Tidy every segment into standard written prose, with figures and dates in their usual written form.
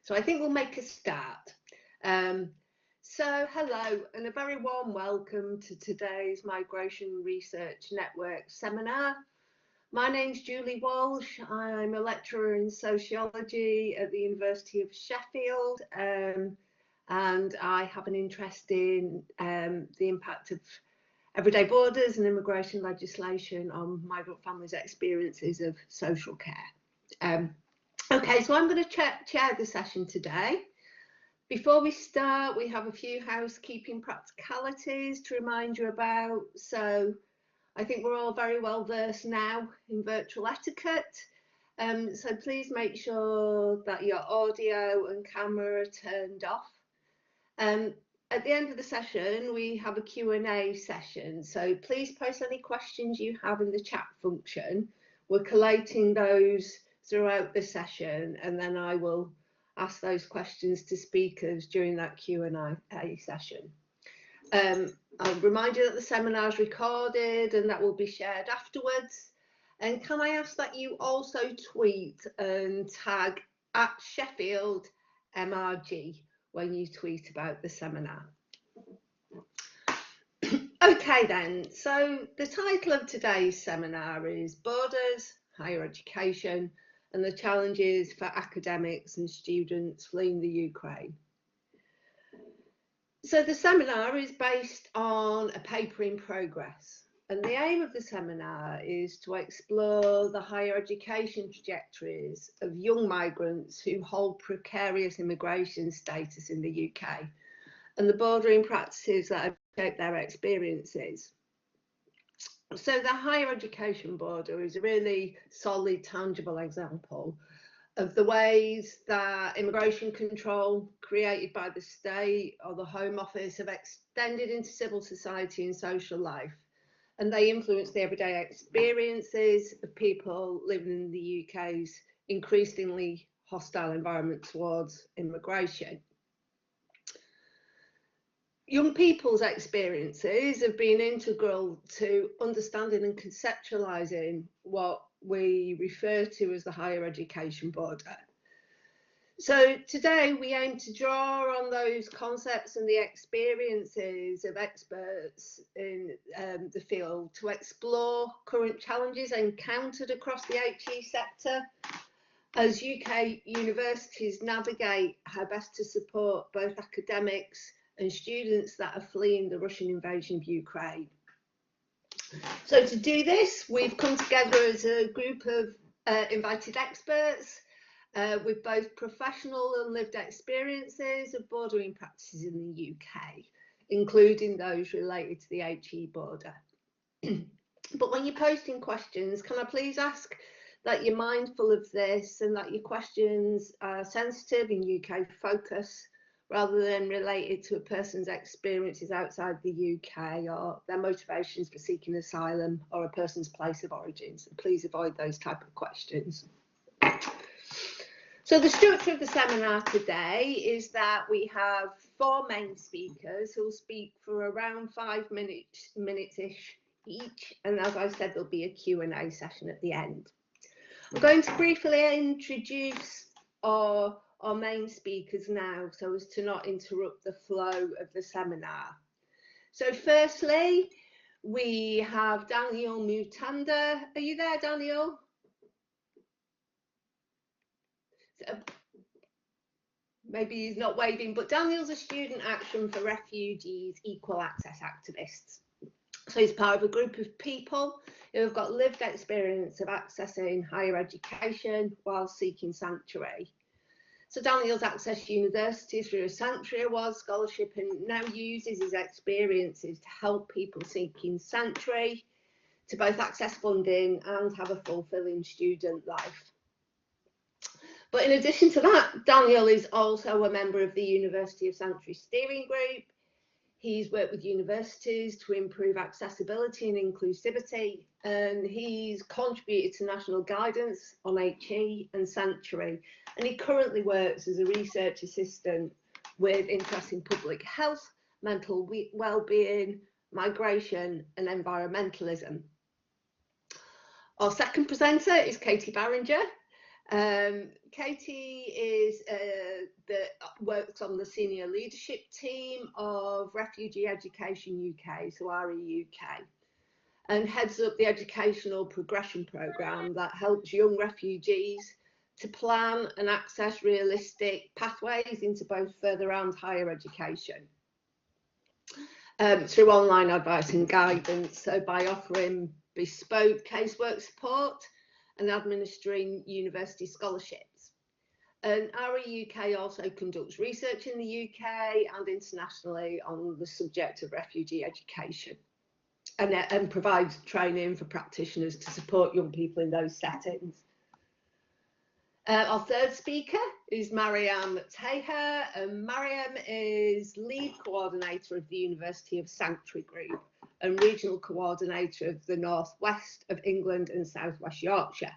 So I think we'll make a start. So hello and a very warm welcome to today's Migration Research Network seminar. My name's Julie Walsh. I'm a lecturer in sociology at the University of Sheffield, and I have an interest in the impact of everyday borders and immigration legislation on migrant families' experiences of social care. Okay, so I'm going to chair the session today. Before we start, we have a few housekeeping practicalities to remind you about. So I think we're all very well versed now in virtual etiquette. So please make sure that your audio and camera are turned off. At the end of the session, we have a Q&A session. So please post any questions you have in the chat function. We're collating those throughout the session, and then I will ask those questions to speakers during that Q&A session. I'll remind you that the seminar is recorded and that will be shared afterwards. And can I ask that you also tweet and tag @Sheffield MRG when you tweet about the seminar. Okay then, so the title of today's seminar is Borders, Higher Education and the Challenges for Academics and Students Fleeing the Ukraine. So the seminar is based on a paper in progress, and the aim of the seminar is to explore the higher education trajectories of young migrants who hold precarious immigration status in the UK and the bordering practices that have shaped their experiences. So the higher education border is a really solid, tangible example of the ways that immigration control created by the state or the Home Office have extended into civil society and social life, and they influence the everyday experiences of people living in the UK's increasingly hostile environment towards immigration. Young people's experiences have been integral to understanding and conceptualising what we refer to as the higher education border. So today we aim to draw on those concepts and the experiences of experts in the field to explore current challenges encountered across the HE sector as UK universities navigate how best to support both academics and students that are fleeing the Russian invasion of Ukraine. So to do this, we've come together as a group of invited experts with both professional and lived experiences of bordering practices in the UK, including those related to the HE border. But when you're posting questions, can I please ask that you're mindful of this and that your questions are sensitive and UK focus, rather than related to a person's experiences outside the UK or their motivations for seeking asylum or a person's place of origin. So please avoid those type of questions. So the structure of the seminar today is that we have 4 main speakers who will speak for around 5 minutes-ish each. And as I said, there'll be a Q&A session at the end. I'm going to briefly introduce our main speakers now so as to not interrupt the flow of the seminar. So firstly, we have Daniel Mutanda. Are you there, Daniel? So, maybe he's not waving, but Daniel's a student action for refugees, equal access activists. So he's part of a group of people who have got lived experience of accessing higher education while seeking sanctuary. So Daniel's accessed university through a Sanctuary Award scholarship and now uses his experiences to help people seeking sanctuary to both access funding and have a fulfilling student life. But in addition to that, Daniel is also a member of the University of Sanctuary Steering Group. He's worked with universities to improve accessibility and inclusivity, and he's contributed to national guidance on HE and sanctuary. And he currently works as a research assistant with interests in public health, mental well-being, migration and environmentalism. Our second presenter is Katie Barringer. Katie is a works on the senior leadership team of Refugee Education UK, so REUK, and heads up the educational progression programme that helps young refugees to plan and access realistic pathways into both further and higher education through online advice and guidance, so by offering bespoke casework support and administering university scholarships. And REUK also conducts research in the UK and internationally on the subject of refugee education, and provides training for practitioners to support young people in those settings. Our third speaker is Maryam Taher, and Maryam is lead coordinator of the University of Sanctuary Group and regional coordinator of the North West of England and South West Yorkshire.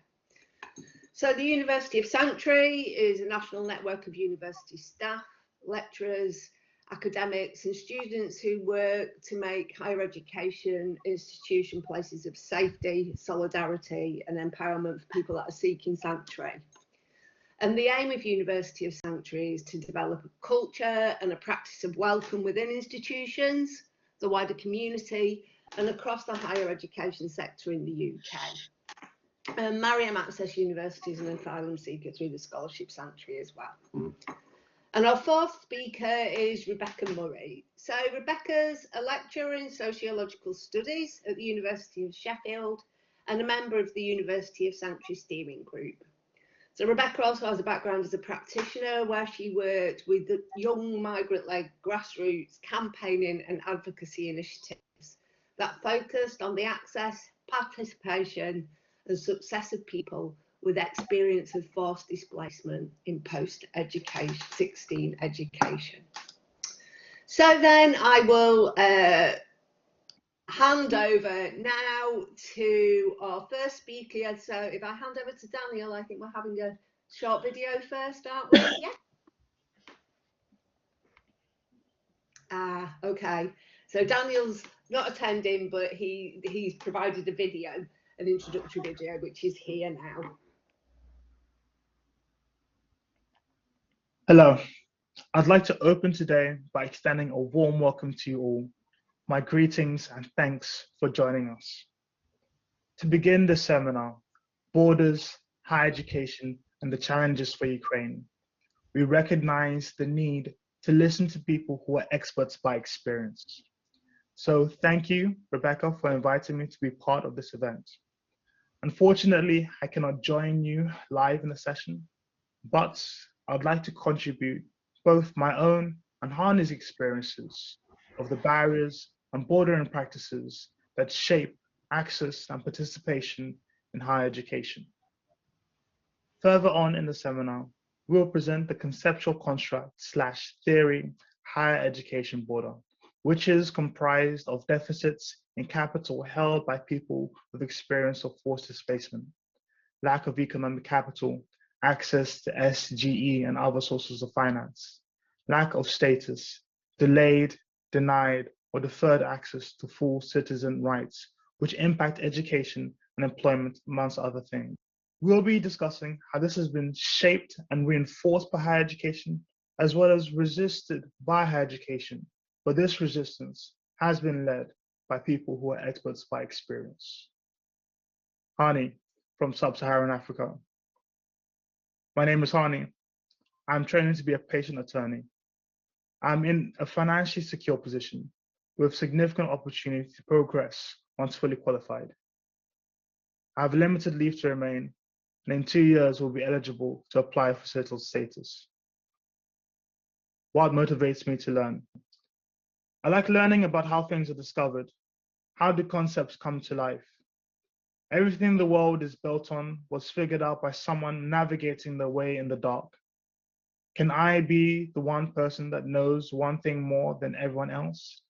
So the University of Sanctuary is a national network of university staff, lecturers, academics and students who work to make higher education institution places of safety, solidarity and empowerment for people that are seeking sanctuary. And the aim of University of Sanctuary is to develop a culture and a practice of welcome within institutions, the wider community and across the higher education sector in the UK. Maryam access University as an asylum seeker through the Scholarship Sanctuary as well. And our fourth speaker is Rebecca Murray. So Rebecca's a lecturer in sociological studies at the University of Sheffield and a member of the University of Sanctuary Steering Group. So Rebecca also has a background as a practitioner where she worked with the young migrant-led grassroots campaigning and advocacy initiatives that focused on the access, participation and success of people with experience of forced displacement in post-16 education. So then I will hand over now to our first speaker. So if I hand over to Daniel, I think we're having a short video first, aren't we? Yeah. Okay. So Daniel's not attending, but he's provided a video, an introductory video, which is here now. Hello, I'd like to open today by extending a warm welcome to you all. My greetings and thanks for joining us. To begin this seminar, Borders, Higher Education and the Challenges for Ukraine, we recognize the need to listen to people who are experts by experience. So thank you, Rebecca, for inviting me to be part of this event. Unfortunately, I cannot join you live in the session, but I'd like to contribute both my own and Hani's experiences of the barriers and bordering practices that shape access and participation in higher education. Further on in the seminar, we will present the conceptual construct / theory higher education border, which is comprised of deficits in capital held by people with experience of forced displacement, lack of economic capital, access to SGE and other sources of finance, lack of status, delayed, denied, or deferred access to full citizen rights, which impact education and employment, amongst other things. We'll be discussing how this has been shaped and reinforced by higher education, as well as resisted by higher education, but this resistance has been led by people who are experts by experience. Hani from Sub-Saharan Africa. My name is Hani. I'm training to be a patient attorney. I'm in a financially secure position with significant opportunity to progress once fully qualified. I have limited leave to remain, and in 2 years will be eligible to apply for settled status. What motivates me to learn? I like learning about how things are discovered. How do concepts come to life? Everything the world is built on was figured out by someone navigating their way in the dark. Can I be the one person that knows one thing more than everyone else?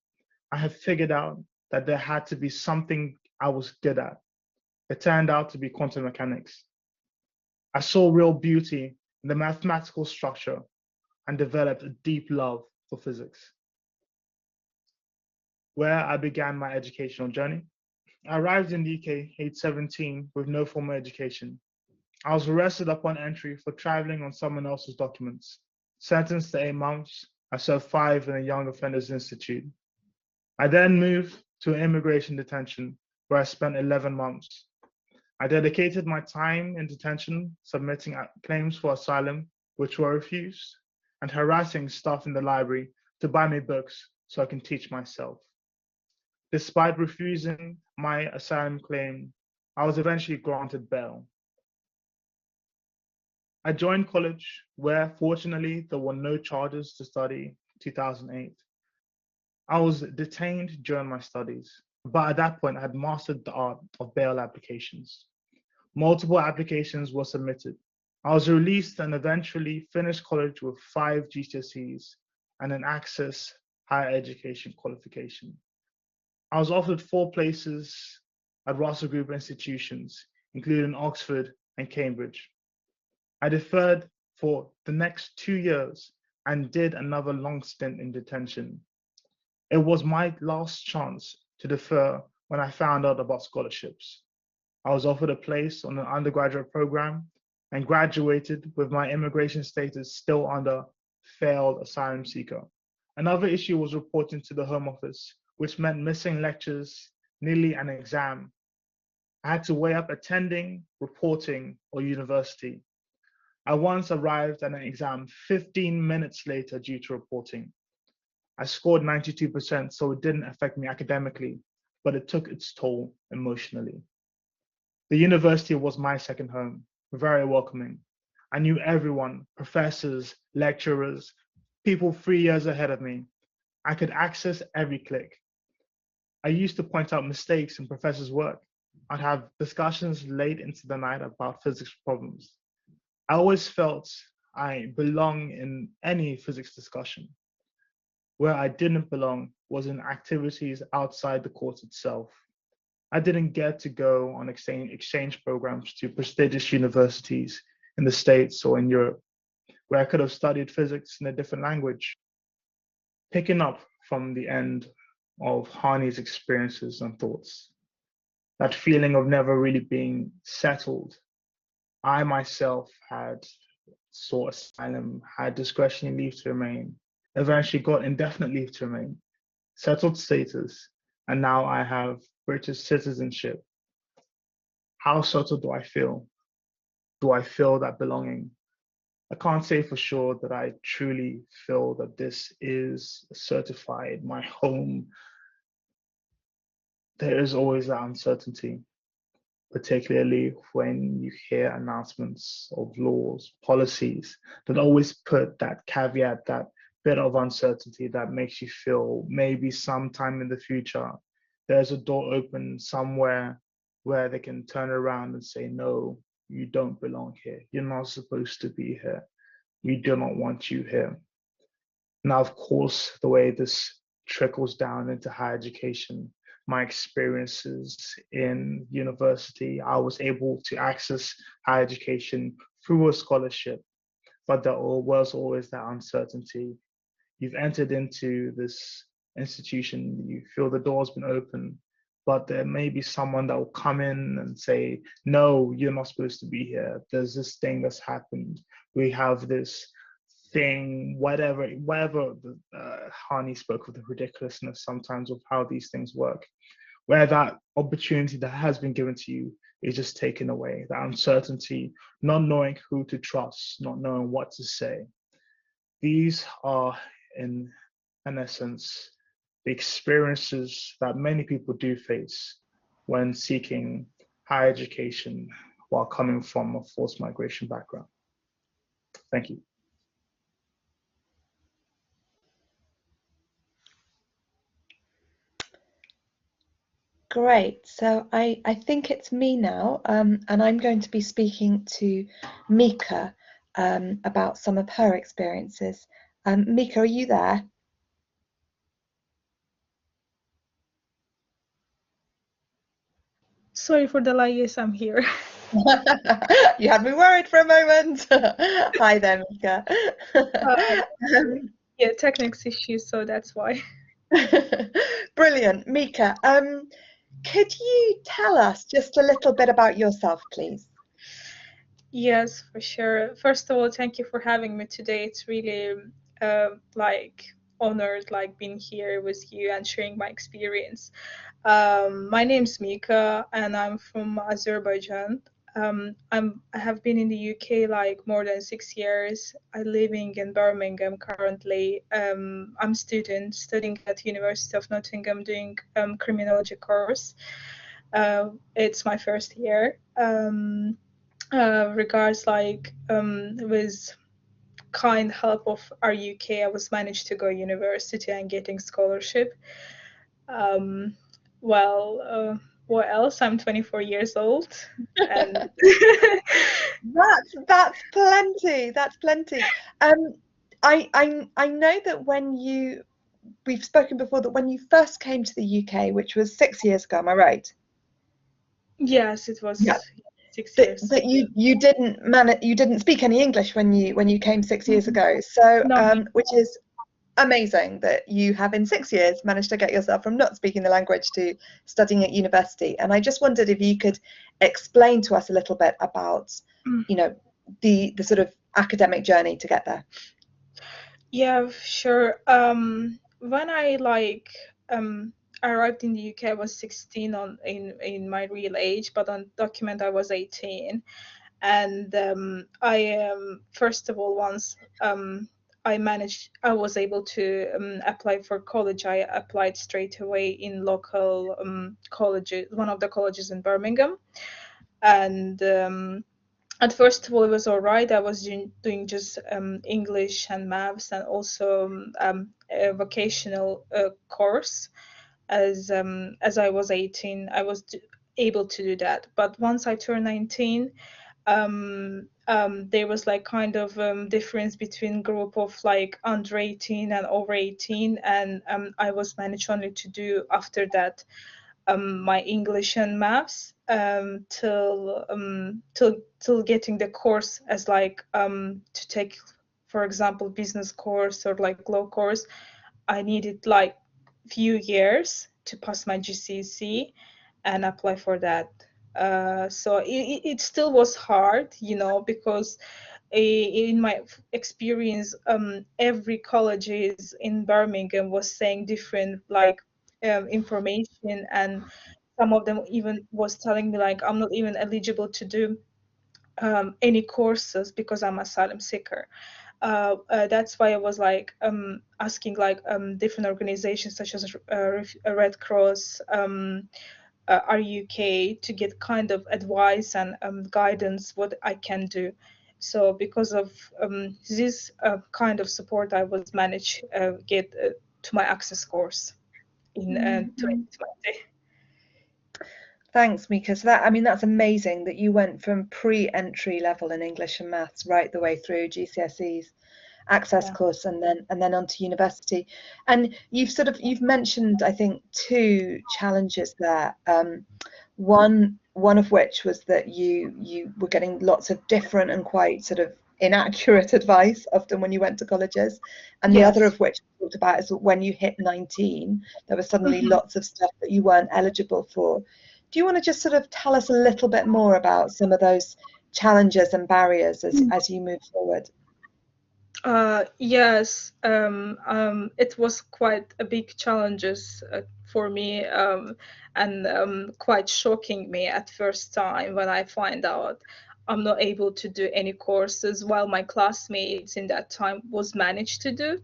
I have figured out that there had to be something I was good at. It turned out to be quantum mechanics. I saw real beauty in the mathematical structure and developed a deep love for physics. Where I began my educational journey. I arrived in the UK age 17 with no formal education. I was arrested upon entry for traveling on someone else's documents. Sentenced to 8 months, I served 5 in a Young Offenders Institute. I then moved to immigration detention, where I spent 11 months. I dedicated my time in detention submitting claims for asylum, which were refused, and harassing staff in the library to buy me books so I can teach myself. Despite refusing my asylum claim, I was eventually granted bail. I joined college, where fortunately there were no charges to study in 2008. I was detained during my studies, but at that point I had mastered the art of bail applications. Multiple applications were submitted. I was released and eventually finished college with 5 GCSEs and an Access higher education qualification. I was offered 4 places at Russell Group institutions, including Oxford and Cambridge. I deferred for the next 2 years and did another long stint in detention. It was my last chance to defer when I found out about scholarships. I was offered a place on an undergraduate program and graduated with my immigration status still under failed asylum seeker. Another issue was reporting to the Home Office, which meant missing lectures, nearly an exam. I had to weigh up attending, reporting, or university. I once arrived at an exam 15 minutes later due to reporting. I scored 92%, so it didn't affect me academically, but it took its toll emotionally. The university was my second home, very welcoming. I knew everyone, professors, lecturers, people 3 years ahead of me. I could access every click. I used to point out mistakes in professors' work. I'd have discussions late into the night about physics problems. I always felt I belong in any physics discussion. Where I didn't belong was in activities outside the course itself. I didn't get to go on exchange programs to prestigious universities in the States or in Europe, where I could have studied physics in a different language. Picking up from the end of Hani's experiences and thoughts, that feeling of never really being settled. I myself had sought asylum, had discretionary leave to remain, eventually got indefinite leave to remain, settled status, and now I have British citizenship. How settled do I feel? Do I feel that belonging? I can't say for sure that I truly feel that this is certified, my home. There is always that uncertainty, particularly when you hear announcemements of laws, policies that always put that caveat, that bit of uncertainty that makes you feel maybe sometime in the future, there's a door open somewhere where they can turn around and say, no, you don't belong here. You're not supposed to be here. We do not want you here. Now, of course, the way this trickles down into higher education, my experiences in university, I was able to access higher education through a scholarship, but there was always that uncertainty. You've entered into this institution, you feel the door's been open, but there may be someone that will come in and say, no, you're not supposed to be here. There's this thing that's happened. We have this thing, whatever Hani spoke of the ridiculousness sometimes of how these things work, where that opportunity that has been given to you is just taken away, that uncertainty, not knowing who to trust, not knowing what to say. These are, in an essence, the experiences that many people do face when seeking higher education while coming from a forced migration background. Thank you. Great. So I think it's me now, and I'm going to be speaking to Mika about some of her experiences. Mika, are you there? Sorry for the lie. Yes, I'm here. You had me worried for a moment. Hi there, Mika. Yeah, technical issues, so that's why. Brilliant. Mika, could you tell us just a little bit about yourself, please? Yes, for sure. First of all, thank you for having me today. It's really like honored like being here with you and sharing my experience. My name's Mika and I'm from Azerbaijan. I have been in the UK like more than 6 years. I'm living in Birmingham currently. I'm student studying at University of Nottingham doing criminology course. It's my first year. Regards like with kind help of RUK, I was managed to go university and getting scholarship. Um, well, what else? I'm 24 years old, and That's plenty. That's plenty. I know that we've spoken before that when you first came to the UK, which was 6 years ago, am I right? yes, it Yeah. was 6 years. That you didn't speak any English when you came 6 years ago. So No, which is amazing that you have in 6 years managed to get yourself from not speaking the language to studying at university. And I just wondered if you could explain to us a little bit about, you know, the sort of academic journey to get there. yeah, sure. When I arrived in the UK, I was 16 in my real age, but on document I was 18. And I first of all, once I was able to apply for college. I applied straight away in local colleges, one of the colleges in Birmingham. And at first of all, it was all right. I was doing just English and maths, and also a vocational course. As I was 18, I was able to do that. But once I turned 19, there was like kind of difference between group of like under 18 and over 18, and I was managed only to do after that my English and maths till getting the course as like to take, for example, business course or like law course. I needed like few years to pass my GCSE and apply for that. So it still was hard, because in my experience, every colleges in Birmingham was saying different like information, and some of them even was telling me like I'm not even eligible to do any courses because I'm asylum seeker. That's why I was like asking like different organizations such as Red Cross, RUK to get kind of advice and guidance what I can do. So because of this kind of support, I was managed get to my access course in 2020. Thanks, Mika. So that's amazing that you went from pre-entry level in English and maths right the way through GCSEs, access Yeah. course, and then on to university. And you've mentioned, I think, two challenges there. One of which was that you were getting lots of different and quite sort of inaccurate advice often when you went to colleges, and the other Yes. of which we talked about is that when you hit 19, there was suddenly Mhm. lots of stuff that you weren't eligible for. Do you want to just sort of tell us a little bit more about some of those challenges and barriers as you move forward? Yes, it was quite a big challenges for me, and quite shocking me at first time when I find out I'm not able to do any courses while my classmates in that time was managed to do.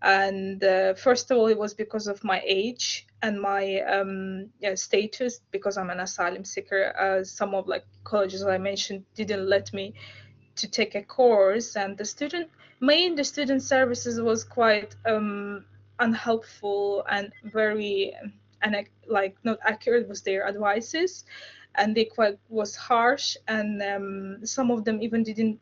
And first of all, it was because of my age and my yeah, status, because I'm an asylum seeker. Some of like colleges I mentioned didn't let me to take a course, and the student services was quite unhelpful and very and like not accurate was their advices, and they quite was harsh, and some of them even didn't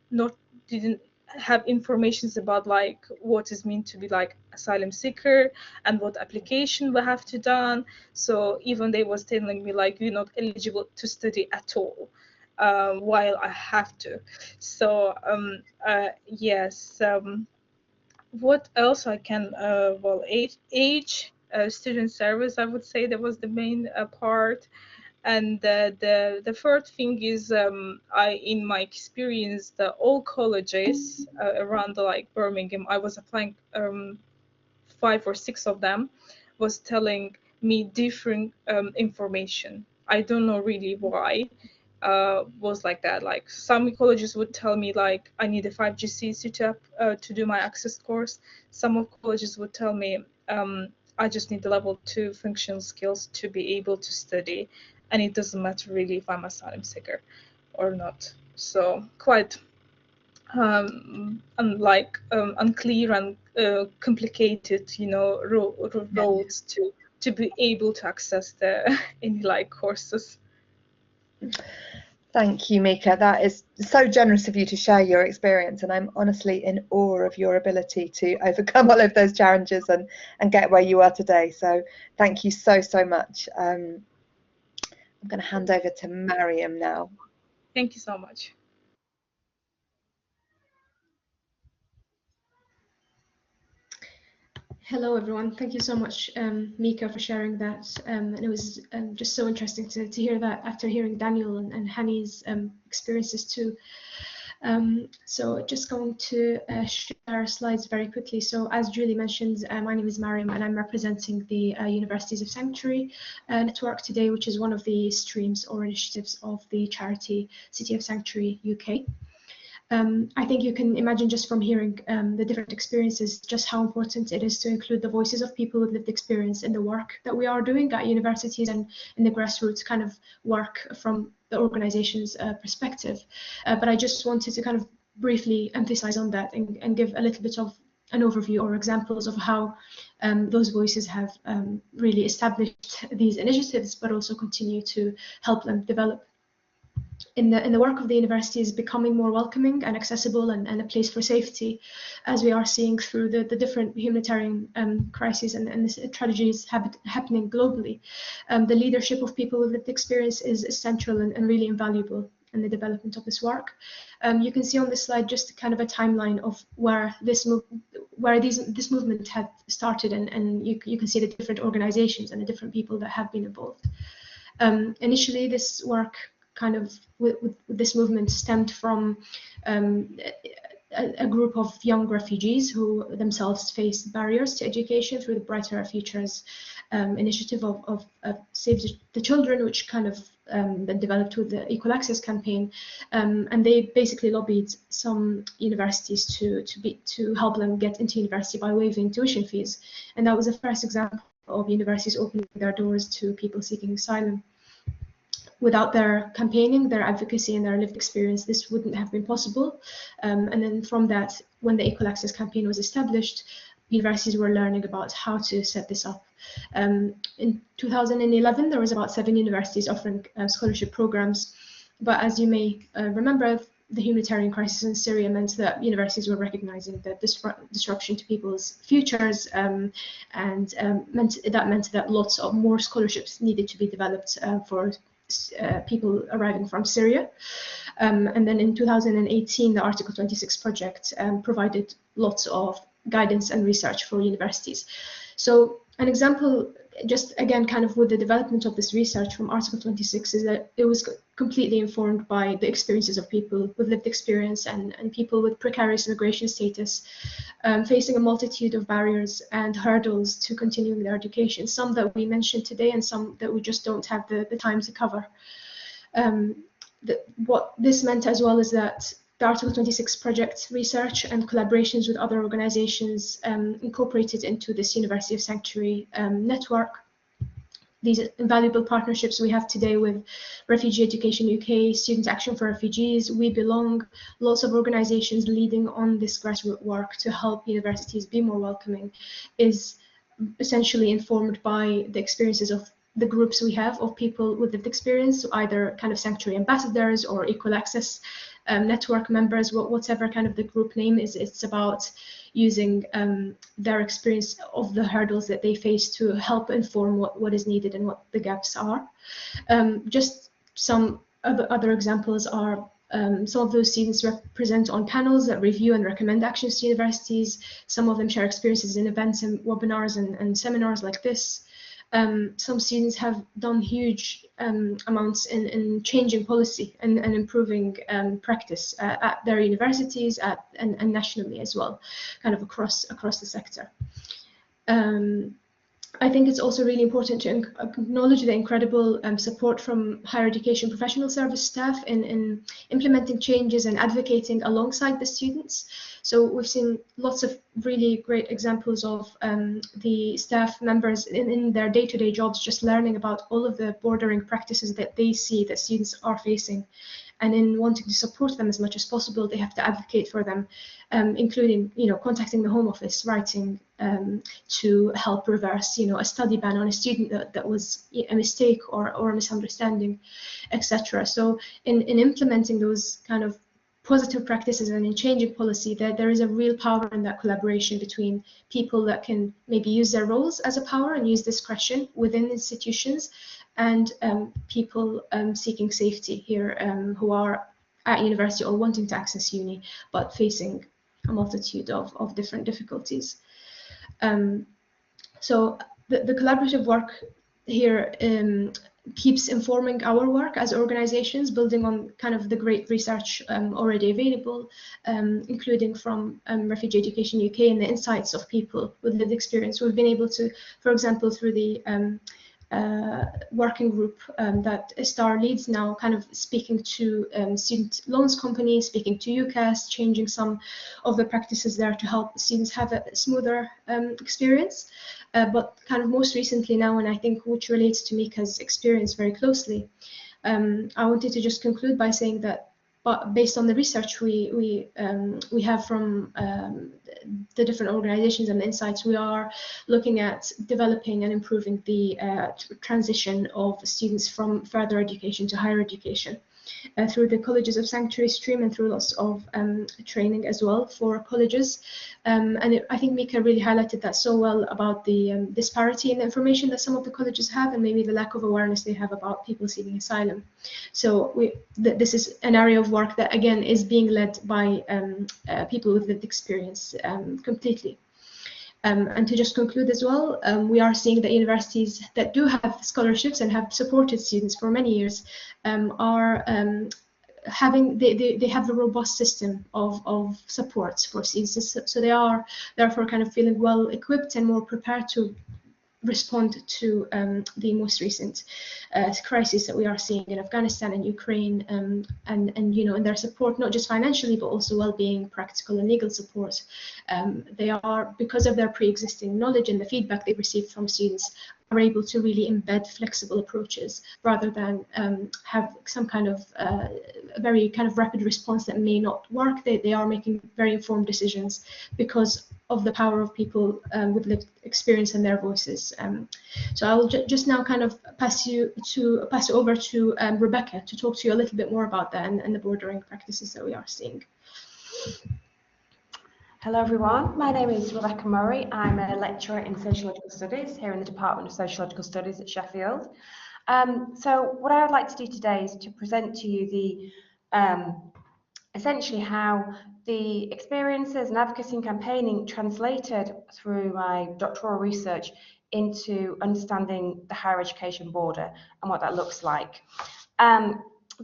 have informations about like what is meant to be like asylum seeker and what application we have to done. So even they was telling me like you're not eligible to study at all, while I have to. So yes. What else I can? Well, age, student service. I would say that was the main part. And the third thing is, in my experience, all colleges around like Birmingham, I was applying 5 or 6 of them, was telling me different information. I don't know really why. Was like that. Like some colleges would tell me like I need a 5 GCSE to do my access course. Some of colleges would tell me I just need the level 2 functional skills to be able to study, and it doesn't matter really if I'm asylum seeker or not. So quite unclear and complicated, roads to be able to access the any like courses. Thank you, Mika. That is so generous of you to share your experience, and I'm honestly in awe of your ability to overcome all of those challenges and get where you are today. So thank you so much. I'm going to hand over to Maryam now. Thank you so much. Hello, everyone. Thank you so much, Mika, for sharing that. And it was just so interesting to hear that after hearing Daniel and Hani's experiences too. So just going to share slides very quickly. So as Julie mentioned, my name is Maryam and I'm representing the Universities of Sanctuary network today, which is one of the streams or initiatives of the charity City of Sanctuary UK. I think you can imagine just from hearing the different experiences, just how important it is to include the voices of people with lived experience in the work that we are doing at universities and in the grassroots kind of work from the organization's perspective. But I just wanted to kind of briefly emphasize on that and give a little bit of an overview or examples of how those voices have really established these initiatives, but also continue to help them develop. In the work of the university is becoming more welcoming and accessible and a place for safety, as we are seeing through the different humanitarian crises and the tragedies happening globally. The leadership of people with lived experience is essential and really invaluable in the development of this work. You can see on this slide just kind of a timeline of where this movement had started, and you can see the different organizations and the different people that have been involved. Initially, this work kind of with this movement stemmed from a group of young refugees who themselves faced barriers to education through the Brighter Futures initiative of Save the Children, which kind of then developed with the Equal Access campaign, and they basically lobbied some universities to help them get into university by waiving tuition fees, and that was the first example of universities opening their doors to people seeking asylum. Without their campaigning, their advocacy, and their lived experience, this wouldn't have been possible. And then from that, when the Equal Access campaign was established, universities were learning about how to set this up. In 2011, there was about 7 universities offering scholarship programs. But as you may remember, the humanitarian crisis in Syria meant that universities were recognizing the disruption to people's futures, and meant that lots of more scholarships needed to be developed for people arriving from Syria. And then in 2018, the Article 26 project provided lots of guidance and research for universities. So an example, just again, kind of with the development of this research from Article 26, is that it was completely informed by the experiences of people with lived experience and people with precarious immigration status, facing a multitude of barriers and hurdles to continuing their education, some that we mentioned today and some that we just don't have the time to cover. What this meant as well is that the Article 26 project research and collaborations with other organizations incorporated into this University of Sanctuary network. These invaluable partnerships we have today with Refugee Education UK, Student Action for Refugees, We Belong, lots of organizations leading on this grassroots work to help universities be more welcoming, is essentially informed by the experiences of the groups we have of people with lived experience, so either kind of sanctuary ambassadors or equal access network members, whatever kind of the group name is. It's about using their experience of the hurdles that they face to help inform what is needed and what the gaps are. Just some other examples are some of those students present on panels that review and recommend actions to universities. Some of them share experiences in events and webinars and seminars like this. some students have done huge amounts in changing policy and improving practice at their universities and nationally as well, kind of across the sector. I think it's also really important to acknowledge the incredible support from higher education professional service staff in implementing changes and advocating alongside the students. So we've seen lots of really great examples of the staff members in their day-to-day jobs just learning about all of the bordering practices that they see that students are facing. And in wanting to support them as much as possible, they have to advocate for them, including, contacting the Home Office, writing to help reverse, a study ban on a student that was a mistake or a misunderstanding, etc. So in implementing those kind of positive practices and in changing policy, there is a real power in that collaboration between people that can maybe use their roles as a power and use discretion within institutions, and people seeking safety here who are at university or wanting to access uni but facing a multitude of different difficulties. So the collaborative work here keeps informing our work as organizations, building on kind of the great research already available, including from Refugee Education UK and the insights of people with lived experience. We've been able to, for example, through the working group that STAR leads now, kind of speaking to student loans companies, speaking to UCAS, changing some of the practices there to help students have a smoother experience. But kind of most recently now, and I think which relates to Mika's experience very closely, I wanted to just conclude by saying that, but based on the research we have from the different organizations and the insights, we are looking at developing and improving the transition of students from further education to higher education through the Colleges of Sanctuary stream and through lots of training as well for colleges. I think Mika really highlighted that so well about the disparity in the information that some of the colleges have and maybe the lack of awareness they have about people seeking asylum. So this is an area of work that, again, is being led by people with lived experience completely. And to just conclude as well, we are seeing that universities that do have scholarships and have supported students for many years are having, they have a robust system of supports for students. So they are therefore kind of feeling well equipped and more prepared to respond to the most recent crisis that we are seeing in Afghanistan and Ukraine, and in their support, not just financially but also well-being, practical and legal support. They are, because of their pre-existing knowledge and the feedback they've received from students, are able to really embed flexible approaches rather than have some kind of very kind of rapid response that may not work. They are making very informed decisions because of the power of people with lived experience and their voices. So I will just now kind of pass over to Rebecca to talk to you a little bit more about that and the bordering practices that we are seeing. Hello everyone, my name is Rebecca Murray. I'm a lecturer in sociological studies here in the Department of Sociological Studies at Sheffield. So what I would like to do today is to present to you the essentially how the experiences and advocacy and campaigning translated through my doctoral research into understanding the higher education border and what that looks like.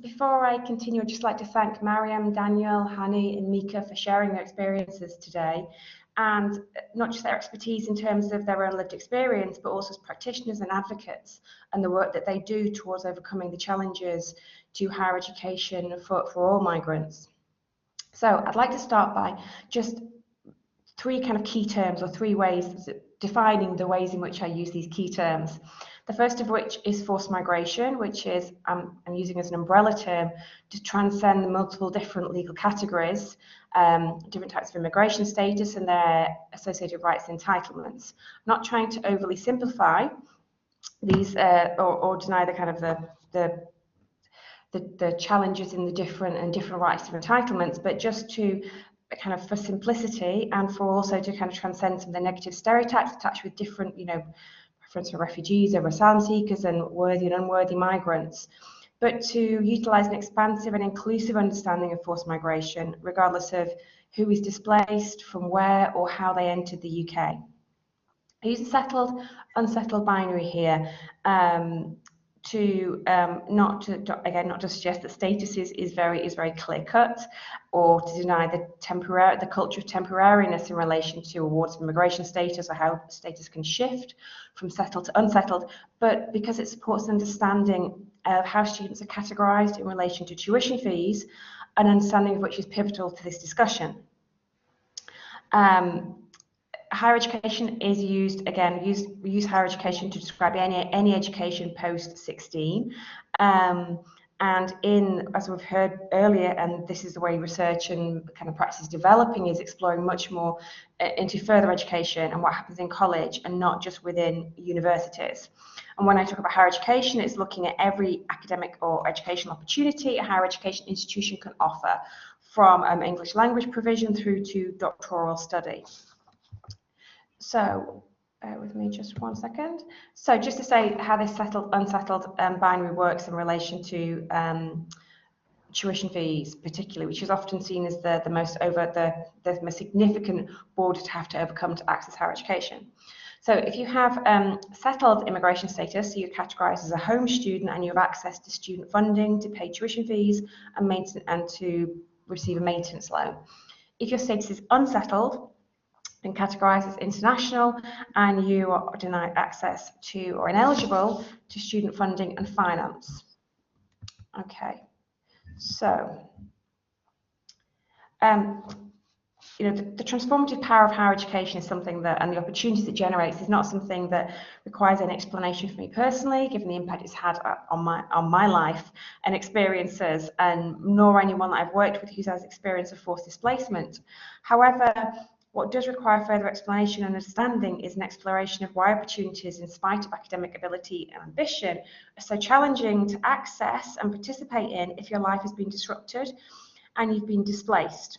Before I continue, I'd just like to thank Maryam, Daniel, Hani and Mika for sharing their experiences today, and not just their expertise in terms of their own lived experience, but also as practitioners and advocates and the work that they do towards overcoming the challenges to higher education for all migrants. So I'd like to start by just three kind of key terms, or three ways, defining the ways in which I use these key terms. The first of which is forced migration, which is I'm using as an umbrella term to transcend the multiple different legal categories, different types of immigration status and their associated rights and entitlements. I'm not trying to overly simplify these or deny the kind of the challenges in the different rights and entitlements, but just to kind of, for simplicity and for also to kind of transcend some of the negative stereotypes attached with different, preference for refugees over asylum seekers and worthy and unworthy migrants, but to utilise an expansive and inclusive understanding of forced migration, regardless of who is displaced, from where or how they entered the UK. I use the settled, unsettled binary here to not to suggest that status is very clear cut, or to deny the culture of temporariness in relation to awards of immigration status, or how status can shift from settled to unsettled, but because it supports understanding of how students are categorised in relation to tuition fees, an understanding of which is pivotal to this discussion. Higher education is used, again, we use higher education to describe any education post 16. And as we've heard earlier, and this is the way research and kind of practice is developing, is exploring much more into further education and what happens in college and not just within universities. And when I talk about higher education, it's looking at every academic or educational opportunity a higher education institution can offer, from English language provision through to doctoral study. So, bear with me just 1 second. So just to say how this settled, unsettled binary works in relation to tuition fees, particularly, which is often seen as the most significant border to have to overcome to access higher education. So if you have settled immigration status, so you're categorised as a home student and you have access to student funding to pay tuition fees and to receive a maintenance loan. If your status is unsettled, been categorised as international, and you are denied access to or ineligible to student funding and finance. Okay, so you know, the transformative power of higher education is something that, and the opportunities it generates, is not something that requires an explanation for me personally, given the impact it's had on my life and experiences, and nor anyone that I've worked with who has experience of forced displacement. However, what does require further explanation and understanding is an exploration of why opportunities, in spite of academic ability and ambition, are so challenging to access and participate in if your life has been disrupted and you've been displaced.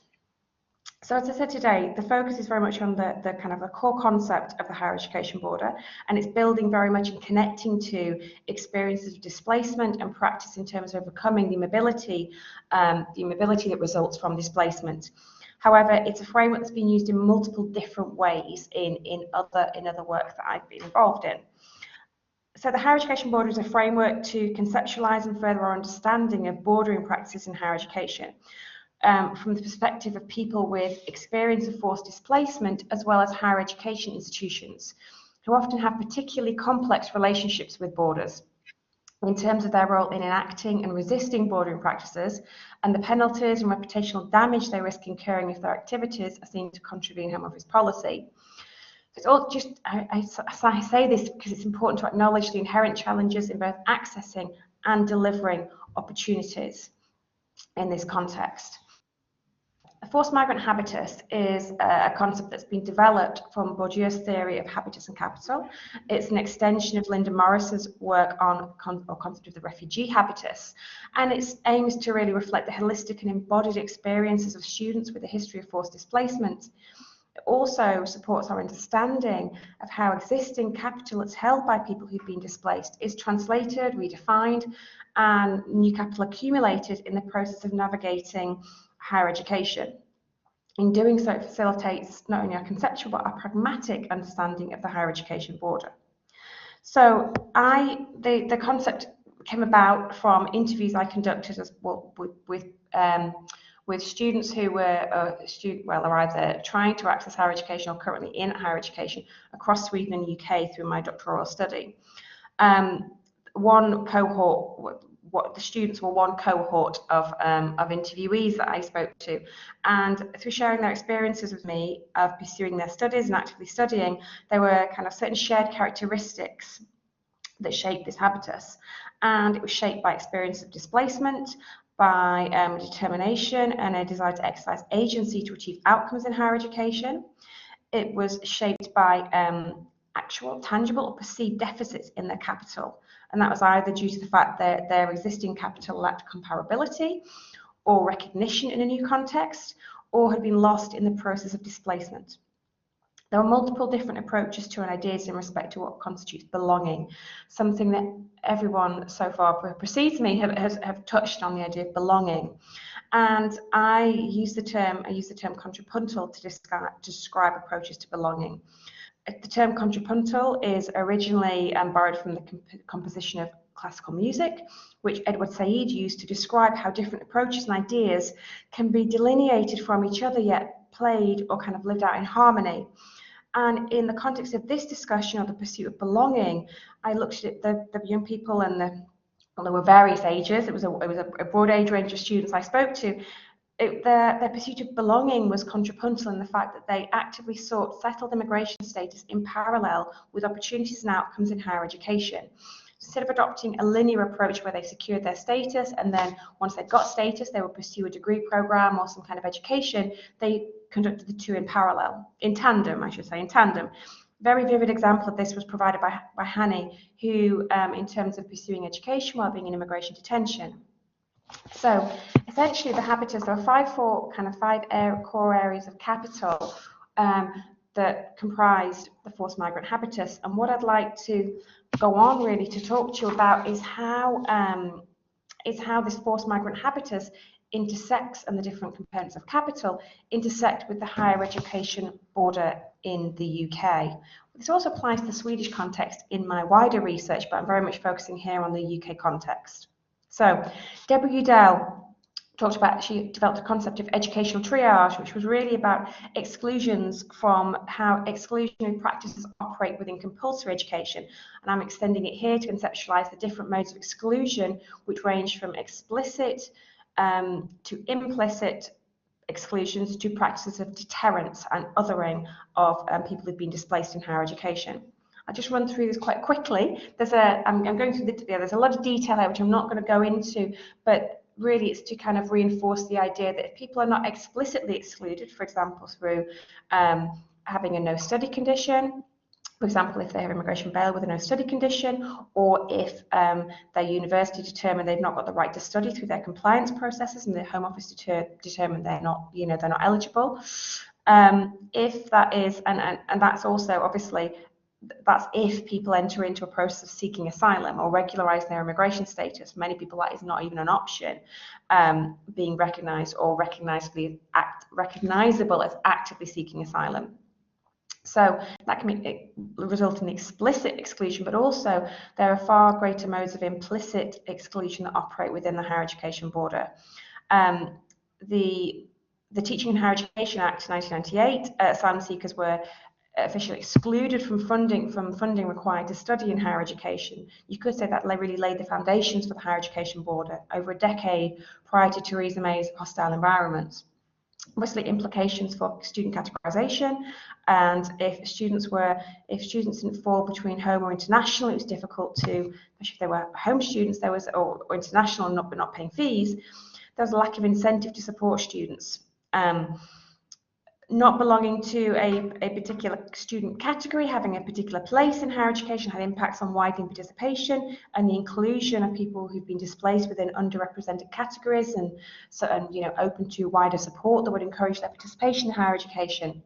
So as I said today, the focus is very much on the kind of a core concept of the higher education border, and it's building very much and connecting to experiences of displacement and practice in terms of overcoming the immobility that results from displacement. However, it's a framework that's been used in multiple different ways in other work that I've been involved in. So the higher education border is a framework to conceptualise and further our understanding of bordering practices in higher education, from the perspective of people with experience of forced displacement, as well as higher education institutions, who often have particularly complex relationships with borders in terms of their role in enacting and resisting bordering practices and the penalties and reputational damage they risk incurring if their activities are seen to contravene Home Office policy. It's all just, I say this because it's important to acknowledge the inherent challenges in both accessing and delivering opportunities in this context. A forced migrant habitus is a concept that's been developed from Bourdieu's theory of habitus and capital. It's an extension of Linda Morris's work on the concept of the refugee habitus, and its aim is to really reflect the holistic and embodied experiences of students with a history of forced displacement. It also supports our understanding of how existing capital that's held by people who've been displaced is translated, redefined, and new capital accumulated in the process of navigating higher education. In doing so, it facilitates not only our conceptual but our pragmatic understanding of the higher education border. So the concept came about from interviews I conducted as well with students who were are either trying to access higher education or currently in higher education across Sweden and UK through my doctoral study. One cohort, the students were one cohort of interviewees that I spoke to, and through sharing their experiences with me of pursuing their studies and actively studying, there were kind of certain shared characteristics that shaped this habitus, and it was shaped by experience of displacement, by determination and a desire to exercise agency to achieve outcomes in higher education. It was shaped by actual, tangible or perceived deficits in their capital, and that was either due to the fact that their existing capital lacked comparability or recognition in a new context, or had been lost in the process of displacement. There are multiple different approaches to and ideas in respect to what constitutes belonging, something that everyone so far precedes me have touched on, the idea of belonging. And I use the term contrapuntal to describe approaches to belonging. The term contrapuntal is originally borrowed from the composition of classical music, which Edward Said used to describe how different approaches and ideas can be delineated from each other yet played or kind of lived out in harmony. And in the context of this discussion of the pursuit of belonging, I looked at the young people, and there were various ages. It was a broad age range of students I spoke to. Their pursuit of belonging was contrapuntal in the fact that they actively sought settled immigration status in parallel with opportunities and outcomes in higher education. Instead of adopting a linear approach where they secured their status and then once they got status they would pursue a degree program or some kind of education, they conducted the two in parallel, in tandem, I should say, in tandem. Very vivid example of this was provided by Hani, who in terms of pursuing education while being in immigration detention. So essentially the habitus, there are five core areas of capital that comprised the forced migrant habitus. And what I'd like to go on really to talk to you about is how this forced migrant habitus intersects, and the different components of capital intersect with the higher education border in the UK. This also applies to the Swedish context in my wider research, but I'm very much focusing here on the UK context. So Deborah Udell talked about, she developed a concept of educational triage, which was really about exclusions from how exclusionary practices operate within compulsory education. And I'm extending it here to conceptualize the different modes of exclusion, which range from explicit to implicit exclusions to practices of deterrence and othering of people who've been displaced in higher education. I'll just run through this quite quickly. I'm going through there's a lot of detail here which I'm not going to go into, but really it's to kind of reinforce the idea that if people are not explicitly excluded, for example, through having a no study condition, for example, if they have immigration bail with a no study condition, or if their university determined they've not got the right to study through their compliance processes and the Home Office determined they're not eligible. If that is, and that's also obviously, that's if people enter into a process of seeking asylum or regularise their immigration status. For many people, that is not even an option, being recognised or recognisable as actively seeking asylum. So that can result in explicit exclusion, but also there are far greater modes of implicit exclusion that operate within the higher education border. The Teaching and Higher Education Act 1998, asylum seekers were officially excluded from funding required to study in higher education. You could say that really laid the foundations for the higher education border over a decade prior to Theresa May's hostile environments. Obviously implications for student categorization, and if students didn't fall between home or international, it was difficult to, especially if they were home students, or international and not paying fees, there was a lack of incentive to support students. Not belonging to a particular student category, having a particular place in higher education had impacts on widening participation and the inclusion of people who've been displaced within underrepresented categories, and open to wider support that would encourage their participation in higher education.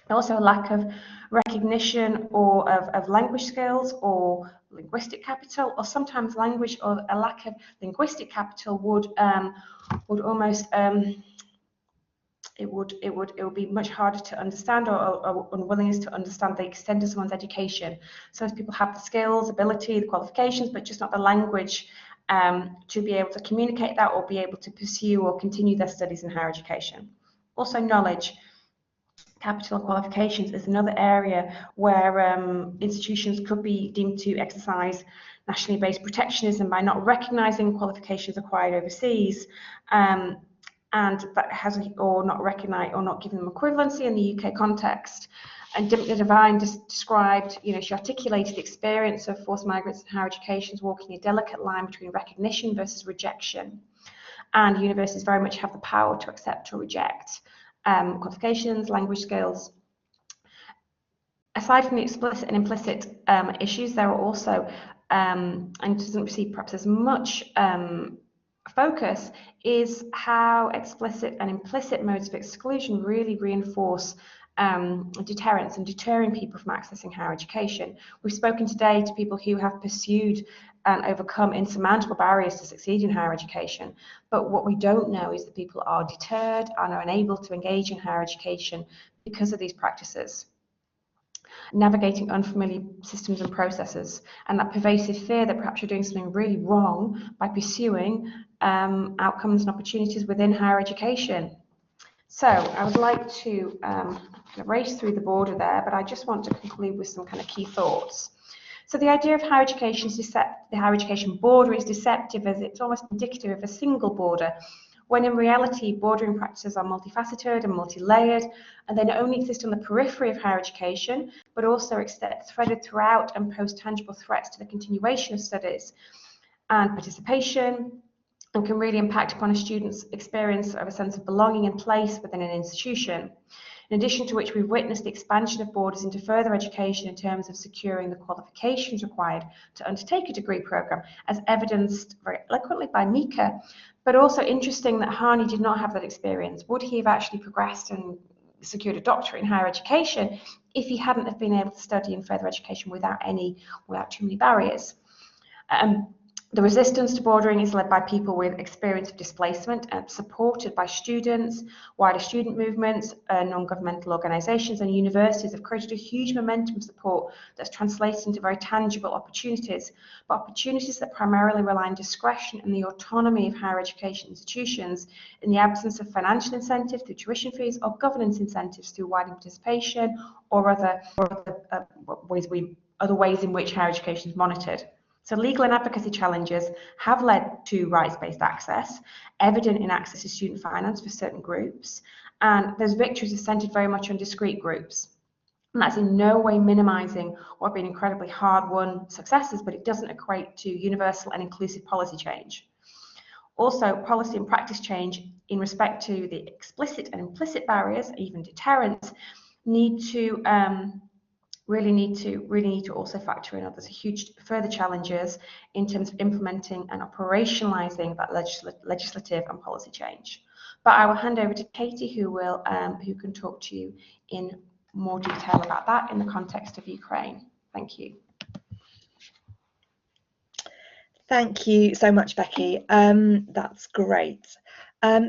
Also a lack of recognition or of language skills or linguistic capital, or sometimes language or a lack of linguistic capital would almost it would be much harder to understand, or unwillingness to understand the extent of someone's education. So as people have the skills, ability, the qualifications, but just not the language to be able to communicate that or be able to pursue or continue their studies in higher education. Also knowledge, capital and qualifications is another area where institutions could be deemed to exercise nationally based protectionism by not recognising qualifications acquired overseas, and that has or not recognise or not giving them equivalency in the UK context. And Dimitra Devine described, she articulated the experience of forced migrants in higher education as walking a delicate line between recognition versus rejection. And universities very much have the power to accept or reject qualifications, language skills. Aside from the explicit and implicit issues, there are also, and doesn't receive perhaps as much focus, is how explicit and implicit modes of exclusion really reinforce deterrence and deterring people from accessing higher education. We've spoken today to people who have pursued and overcome insurmountable barriers to succeed in higher education, but what we don't know is that people are deterred and are unable to engage in higher education because of these practices. navigating unfamiliar systems and processes, and that pervasive fear that perhaps you're doing something really wrong by pursuing outcomes and opportunities within higher education. So I would like to race through the border there, but I just want to conclude with some kind of key thoughts. So the idea of higher education the higher education border is deceptive, as it's almost indicative of a single border, when in reality bordering practices are multifaceted and multi-layered, and they not only exist on the periphery of higher education, but also threaded throughout and pose tangible threats to the continuation of studies and participation, and can really impact upon a student's experience of a sense of belonging and place within an institution. In addition to which, we've witnessed the expansion of borders into further education in terms of securing the qualifications required to undertake a degree programme, as evidenced very eloquently by Mika. But also interesting that Hani did not have that experience. Would he have actually progressed and secured a doctorate in higher education if he hadn't have been able to study in further education without too many barriers? The resistance to bordering is led by people with experience of displacement and supported by students, wider student movements, non-governmental organisations and universities have created a huge momentum of support that's translated into very tangible opportunities, but opportunities that primarily rely on discretion and the autonomy of higher education institutions in the absence of financial incentives through tuition fees or governance incentives through wider participation or other ways in which higher education is monitored. So legal and advocacy challenges have led to rights-based access, evident in access to student finance for certain groups, and those victories are centred very much on discrete groups. And that's in no way minimising what have been incredibly hard-won successes, but it doesn't equate to universal and inclusive policy change. Also, policy and practice change in respect to the explicit and implicit barriers, even deterrence, really need to also factor in others huge further challenges in terms of implementing and operationalising that legislative and policy change. But I will hand over to Katie, who can talk to you in more detail about that in the context of Ukraine. Thank you. Thank you so much, Becky. That's great.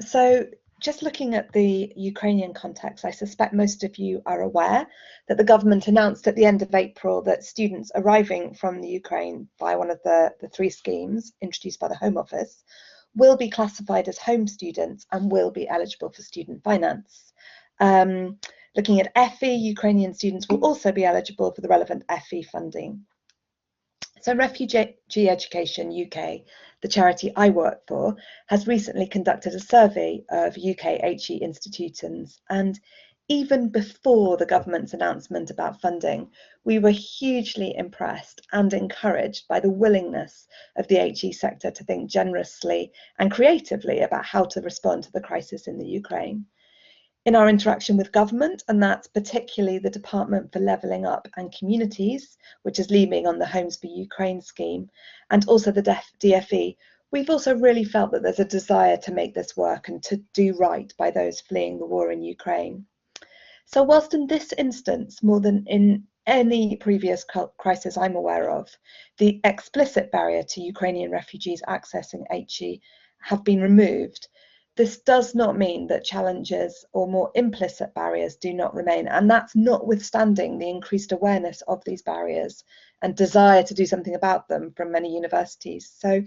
So just looking at the Ukrainian context, I suspect most of you are aware that the government announced at the end of April that students arriving from the Ukraine via one of the three schemes introduced by the Home Office will be classified as home students and will be eligible for student finance. Looking at FE, Ukrainian students will also be eligible for the relevant FE funding. So Refugee Education UK, the charity I work for, has recently conducted a survey of UK HE institutions, and even before the government's announcement about funding, we were hugely impressed and encouraged by the willingness of the HE sector to think generously and creatively about how to respond to the crisis in the Ukraine. In our interaction with government, and that's particularly the Department for Levelling Up and Communities, which is leading on the Homes for Ukraine scheme, and also the DFE, we've also really felt that there's a desire to make this work and to do right by those fleeing the war in Ukraine. So whilst in this instance, more than in any previous crisis I'm aware of, the explicit barrier to Ukrainian refugees accessing HE have been removed, this does not mean that challenges or more implicit barriers do not remain, and that's notwithstanding the increased awareness of these barriers and desire to do something about them from many universities. So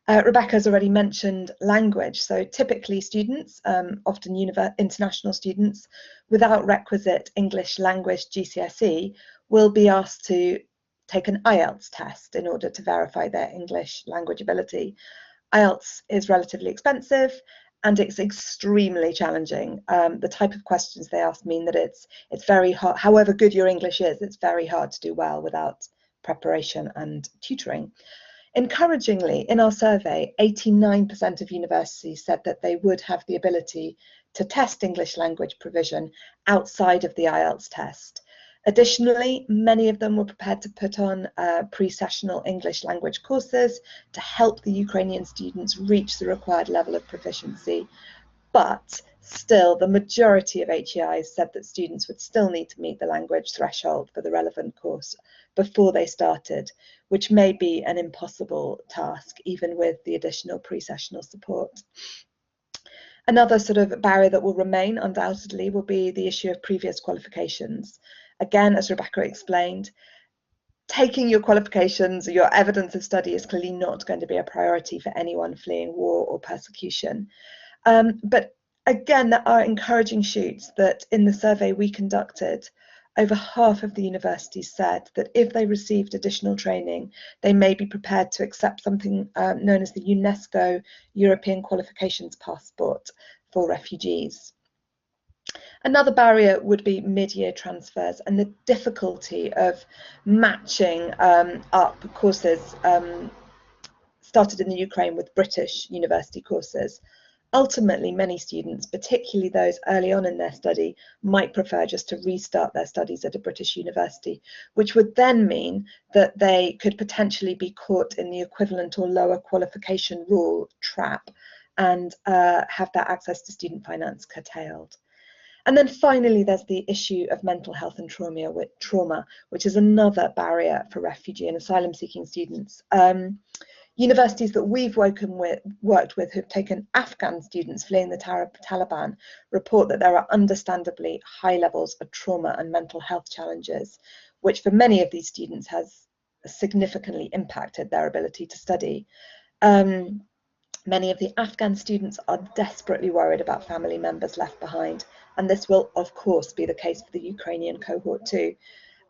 Rebecca's already mentioned language. So typically students, often international students, without requisite English language GCSE will be asked to take an IELTS test in order to verify their English language ability. IELTS is relatively expensive and it's extremely challenging. The type of questions they ask mean that it's very hard, however good your English is, it's very hard to do well without preparation and tutoring. Encouragingly, in our survey, 89% of universities said that they would have the ability to test English language provision outside of the IELTS test. Additionally, many of them were prepared to put on pre-sessional English language courses to help the Ukrainian students reach the required level of proficiency. But still, the majority of HEIs said that students would still need to meet the language threshold for the relevant course before they started, which may be an impossible task, even with the additional pre-sessional support. Another sort of barrier that will remain undoubtedly will be the issue of previous qualifications. Again, as Rebecca explained, taking your qualifications or your evidence of study is clearly not going to be a priority for anyone fleeing war or persecution. But again, there are encouraging shoots that in the survey we conducted, over half of the universities said that if they received additional training, they may be prepared to accept something known as the UNESCO European Qualifications Passport for refugees. Another barrier would be mid-year transfers and the difficulty of matching up courses started in the Ukraine with British university courses. Ultimately, many students, particularly those early on in their study, might prefer just to restart their studies at a British university, which would then mean that they could potentially be caught in the equivalent or lower qualification rule trap and have their access to student finance curtailed. And then finally, there's the issue of mental health and trauma, which is another barrier for refugee and asylum-seeking students. Universities that we've worked with who've taken Afghan students fleeing the Taliban report that there are understandably high levels of trauma and mental health challenges, which for many of these students has significantly impacted their ability to study. Many of the Afghan students are desperately worried about family members left behind, and this will of course be the case for the Ukrainian cohort too.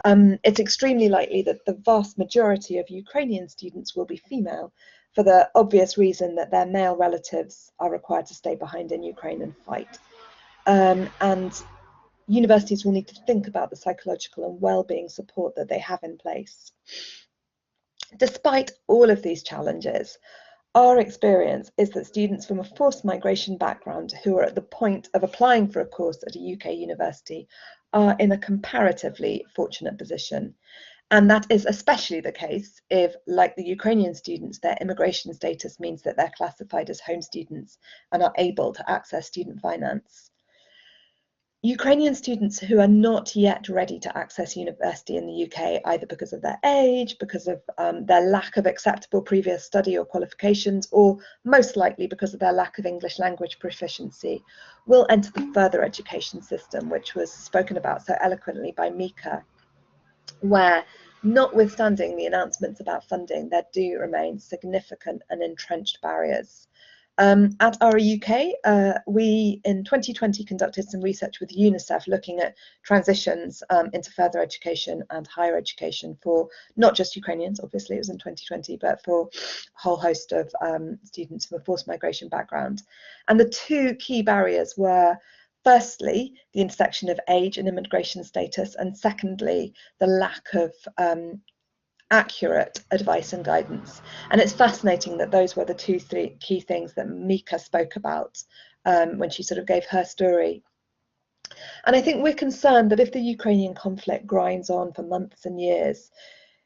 It's extremely likely that the vast majority of Ukrainian students will be female, for the obvious reason that their male relatives are required to stay behind in Ukraine and fight. And universities will need to think about the psychological and well-being support that they have in place. Despite all of these challenges, our experience is that students from a forced migration background who are at the point of applying for a course at a UK university are in a comparatively fortunate position. And that is especially the case if, like the Ukrainian students, their immigration status means that they're classified as home students and are able to access student finance. Ukrainian students who are not yet ready to access university in the UK, either because of their age, because of their lack of acceptable previous study or qualifications, or most likely because of their lack of English language proficiency, will enter the further education system, which was spoken about so eloquently by Mika, where, notwithstanding the announcements about funding, there do remain significant and entrenched barriers. At REUK, we in 2020 conducted some research with UNICEF looking at transitions into further education and higher education for not just Ukrainians, obviously it was in 2020, but for a whole host of students from a forced migration background. And the two key barriers were, firstly, the intersection of age and immigration status, and secondly, the lack of accurate advice and guidance. And it's fascinating that those were the three key things that Mika spoke about when she sort of gave her story. And I think we're concerned that if the Ukrainian conflict grinds on for months and years,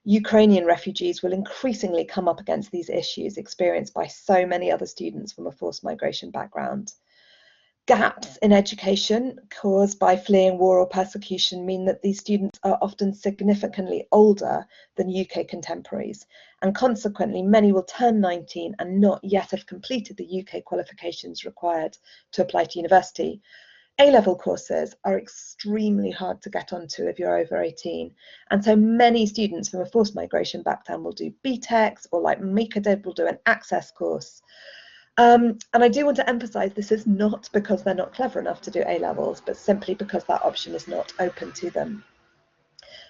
Ukrainian refugees will increasingly come up against these issues experienced by so many other students from a forced migration background. Gaps in education caused by fleeing war or persecution mean that these students are often significantly older than UK contemporaries, and consequently many will turn 19 and not yet have completed the UK qualifications required to apply to university. A-level courses are extremely hard to get onto if you're over 18, and so many students from a forced migration background will do BTECs, or like Mika did, will do an access course. And I do want to emphasize this is not because they're not clever enough to do A-levels, but simply because that option is not open to them.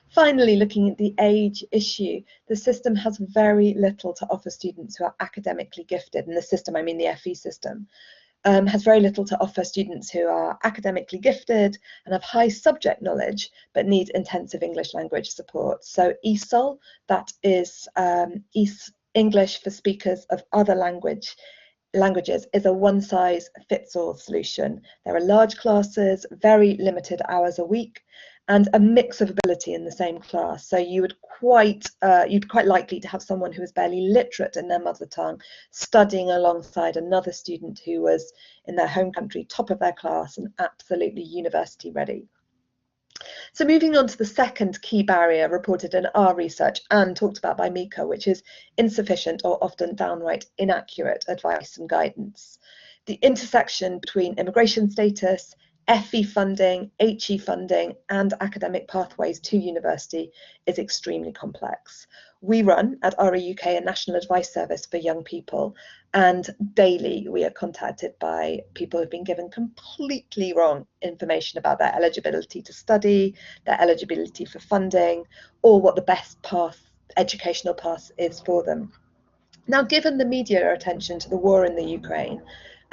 Finally, looking at the age issue, the system has very little to offer students who are academically gifted, and the system, I mean the FE system, has very little to offer students who are academically gifted and have high subject knowledge, but need intensive English language support. So ESOL, that is English for speakers of other languages, is a one-size-fits-all solution. There are large classes, very limited hours a week, and a mix of ability in the same class. So you'd quite likely to have someone who is barely literate in their mother tongue studying alongside another student who was in their home country, top of their class and absolutely university ready. So moving on to the second key barrier reported in our research and talked about by Mika, which is insufficient or often downright inaccurate advice and guidance. The intersection between immigration status, FE funding, HE funding, and academic pathways to university is extremely complex. We run at REUK a national advice service for young people, and daily we are contacted by people who've been given completely wrong information about their eligibility to study, their eligibility for funding, or what the best path, educational path is for them. Now, given the media attention to the war in the Ukraine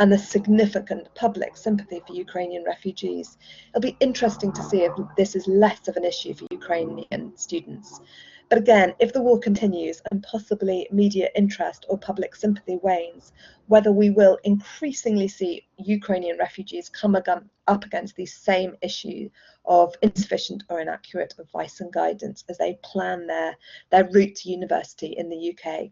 and the significant public sympathy for Ukrainian refugees, it'll be interesting to see if this is less of an issue for Ukrainian students. But again, if the war continues and possibly media interest or public sympathy wanes, whether we will increasingly see Ukrainian refugees come up against the same issue of insufficient or inaccurate advice and guidance as they plan their route to university in the UK.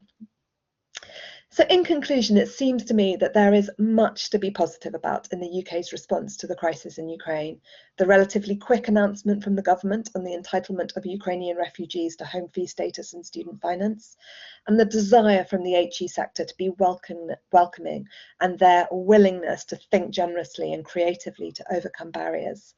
So in conclusion, it seems to me that there is much to be positive about in the UK's response to the crisis in Ukraine. The relatively quick announcement from the government on the entitlement of Ukrainian refugees to home fee status and student finance, and the desire from the HE sector to be welcoming, and their willingness to think generously and creatively to overcome barriers.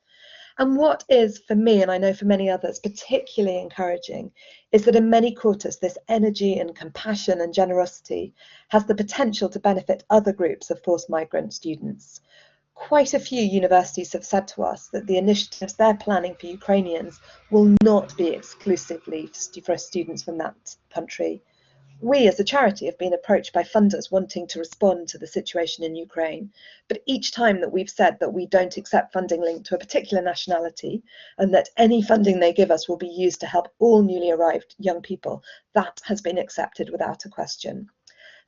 And what is, for me, and I know for many others, particularly encouraging, is that in many quarters, this energy and compassion and generosity has the potential to benefit other groups of forced migrant students. Quite a few universities have said to us that the initiatives they're planning for Ukrainians will not be exclusively for students from that country. We as a charity have been approached by funders wanting to respond to the situation in Ukraine, but each time that we've said that we don't accept funding linked to a particular nationality and that any funding they give us will be used to help all newly arrived young people, that has been accepted without a question.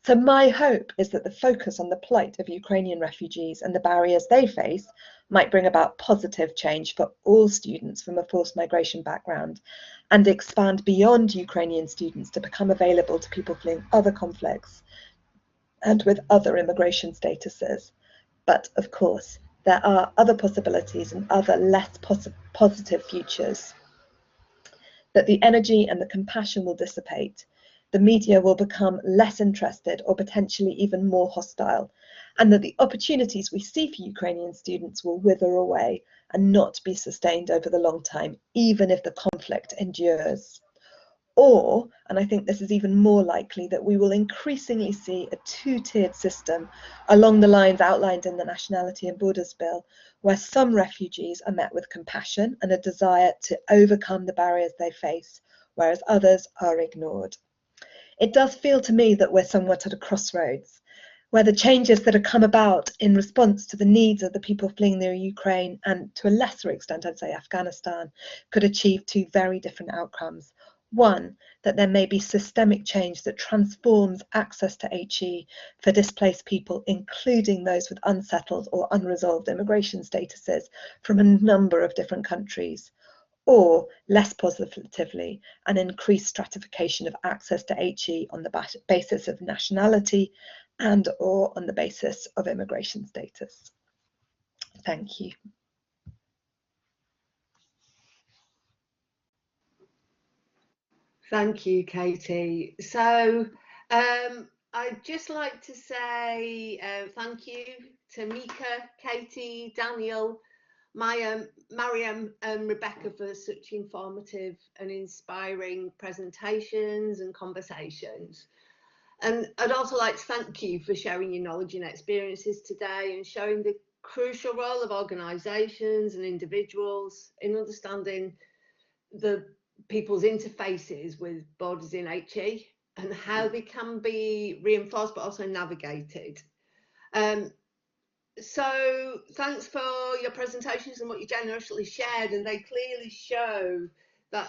So my hope is that the focus on the plight of Ukrainian refugees and the barriers they face might bring about positive change for all students from a forced migration background and expand beyond Ukrainian students to become available to people fleeing other conflicts and with other immigration statuses. But of course, there are other possibilities and other less positive futures. That the energy and the compassion will dissipate, the media will become less interested or potentially even more hostile, and that the opportunities we see for Ukrainian students will wither away and not be sustained over the long time, even if the conflict endures. Or, and I think this is even more likely, that we will increasingly see a two-tiered system along the lines outlined in the Nationality and Borders Bill, where some refugees are met with compassion and a desire to overcome the barriers they face, whereas others are ignored. It does feel to me that we're somewhat at a crossroads, where the changes that have come about in response to the needs of the people fleeing the Ukraine, and to a lesser extent, I'd say Afghanistan, could achieve two very different outcomes. One, that there may be systemic change that transforms access to HE for displaced people, including those with unsettled or unresolved immigration statuses from a number of different countries. Or, less positively, an increased stratification of access to HE on the basis of nationality and or on the basis of immigration status. Thank you. Thank you, Katie. So I'd just like to say thank you to Mika, Katie, Daniel, Maryam and Rebecca for such informative and inspiring presentations and conversations. And I'd also like to thank you for sharing your knowledge and experiences today and showing the crucial role of organisations and individuals in understanding the people's interfaces with borders in HE and how they can be reinforced but also navigated. So thanks for your presentations and what you generously shared, and they clearly show that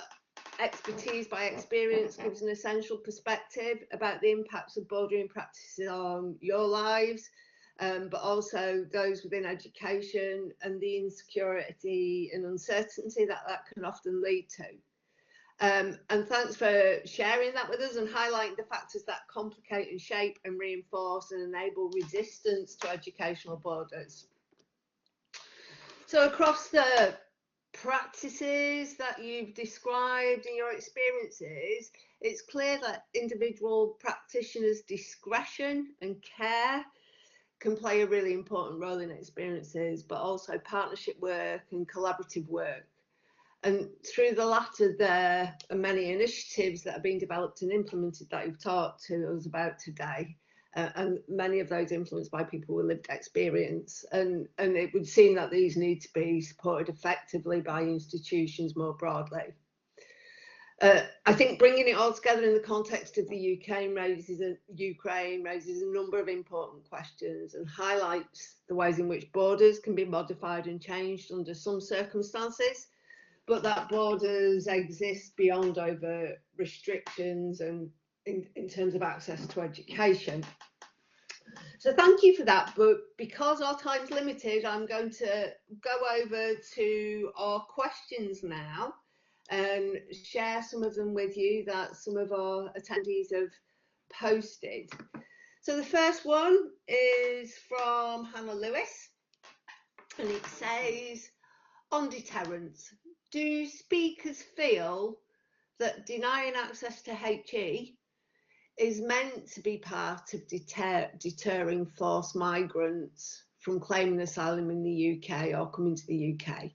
expertise by experience gives an essential perspective about the impacts of bordering practices on your lives, but also those within education and the insecurity and uncertainty that can often lead to. And thanks for sharing that with us and highlighting the factors that complicate and shape and reinforce and enable resistance to educational borders. So across the practices that you've described in your experiences, it's clear that individual practitioners' discretion and care can play a really important role in experiences, but also partnership work and collaborative work. And through the latter, there are many initiatives that are being developed and implemented that you've talked to us about today. And many of those influenced by people with lived experience. And it would seem that these need to be supported effectively by institutions more broadly. I think bringing it all together in the context of the Ukraine raises a number of important questions and highlights the ways in which borders can be modified and changed under some circumstances, but that borders exist beyond overt restrictions and in terms of access to education. So thank you for that, but because our time's limited, I'm going to go over to our questions now and share some of them with you that some of our attendees have posted. So the first one is from Hannah Lewis, and it says, on deterrence, do speakers feel that denying access to HE is meant to be part of deterring forced migrants from claiming asylum in the UK or coming to the UK?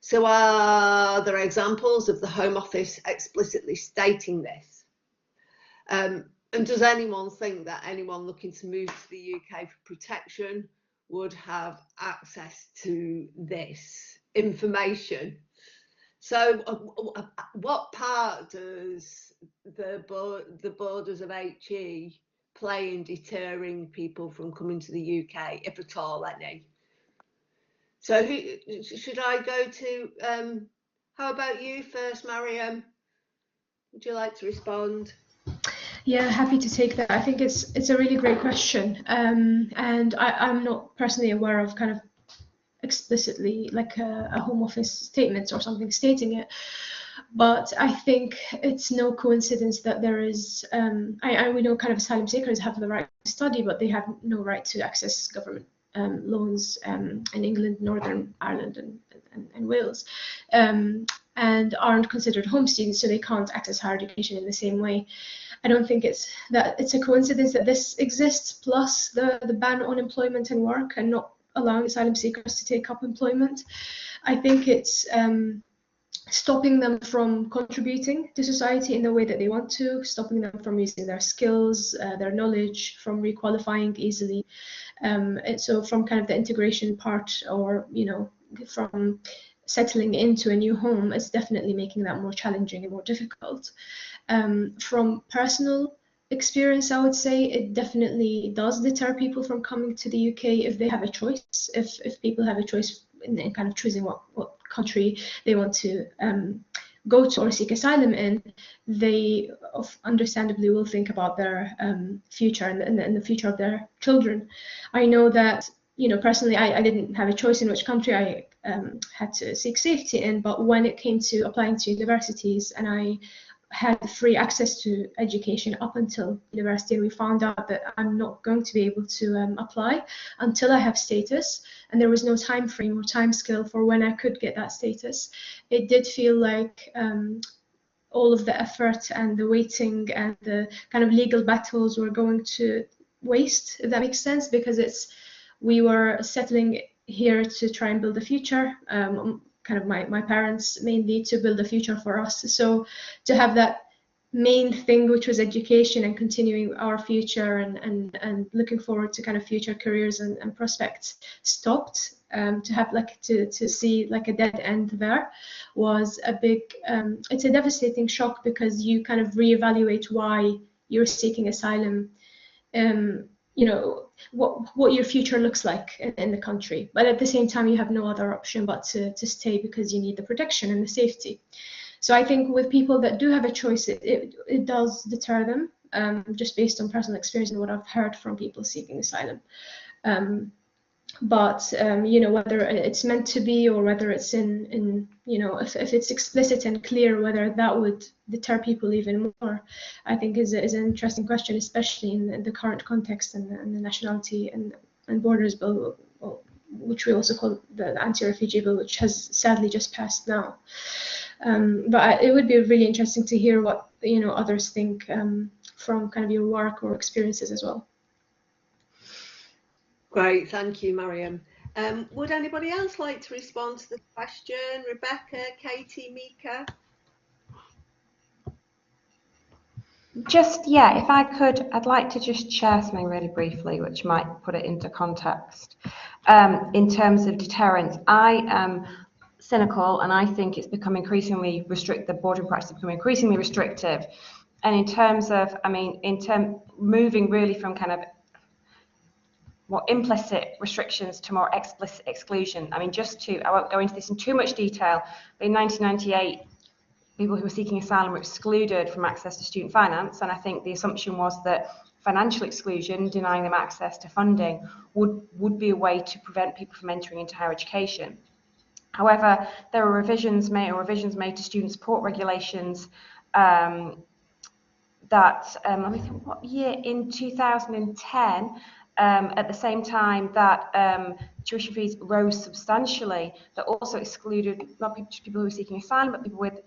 So are there examples of the Home Office explicitly stating this? And does anyone think that anyone looking to move to the UK for protection would have access to this information? So what part does the borders of HE play in deterring people from coming to the UK, if at all any? So who should I go to? How about you first, Maryam? Would you like to respond? Yeah, happy to take that. I think it's a really great question, and I'm not personally aware of kind of explicitly like a Home Office statement or something stating it, but I think it's no coincidence that there is we know kind of asylum seekers have the right to study, but they have no right to access government loans in England, Northern Ireland and Wales, and aren't considered home students, so they can't access higher education in the same way. I don't think it's a coincidence that this exists, plus the ban on employment and work and not allowing asylum seekers to take up employment. I think it's stopping them from contributing to society in the way that they want to, stopping them from using their skills, their knowledge, from requalifying easily. And so from kind of the integration part, or, you know, from settling into a new home, it's definitely making that more challenging and more difficult. From personal experience, I would say it definitely does deter people from coming to the UK if they have a choice, if people have a choice in kind of choosing what country they want to go to or seek asylum in. They understandably will think about their future and the future of their children. I know that, you know, personally, I didn't have a choice in which country I had to seek safety in, but when it came to applying to universities, and I had free access to education up until university, we found out that I'm not going to be able to apply until I have status, and there was no time frame or time scale for when I could get that status. It did feel like all of the effort and the waiting and the kind of legal battles were going to waste, if that makes sense, because we were settling here to try and build a future. Kind of my parents mainly to build a future for us. So to have that main thing, which was education and continuing our future and looking forward to kind of future careers and prospects, stopped. To have like to see like a dead end there was a big, it's a devastating shock, because you kind of reevaluate why you're seeking asylum. You know, what your future looks like in the country, but at the same time you have no other option but to stay, because you need the protection and the safety. So I think with people that do have a choice, it does deter them, just based on personal experience and what I've heard from people seeking asylum. But you know, whether it's meant to be or whether it's in you know, if it's explicit and clear, whether that would deter people even more, I think is an interesting question, especially in the current context and the nationality and borders bill, which we also call the anti-refugee bill, which has sadly just passed now. But it would be really interesting to hear what, you know, others think from kind of your work or experiences as well. Great, thank you, Maryam. Would anybody else like to respond to the question? Rebecca, Katie, Mika? Yeah, if I could, I'd like to just share something really briefly, which might put it into context. In terms of deterrence, I am cynical, and I think it's become increasingly the boarding practice has become increasingly restrictive. And in terms of, moving really from kind of more implicit restrictions to more explicit exclusion. I won't go into this in too much detail, but in 1998, people who were seeking asylum were excluded from access to student finance, and I think the assumption was that financial exclusion, denying them access to funding, would be a way to prevent people from entering into higher education. However, there were revisions made to student support regulations that, let me think, what year? In 2010, at the same time that tuition fees rose substantially, that also excluded not just people who were seeking asylum, but people with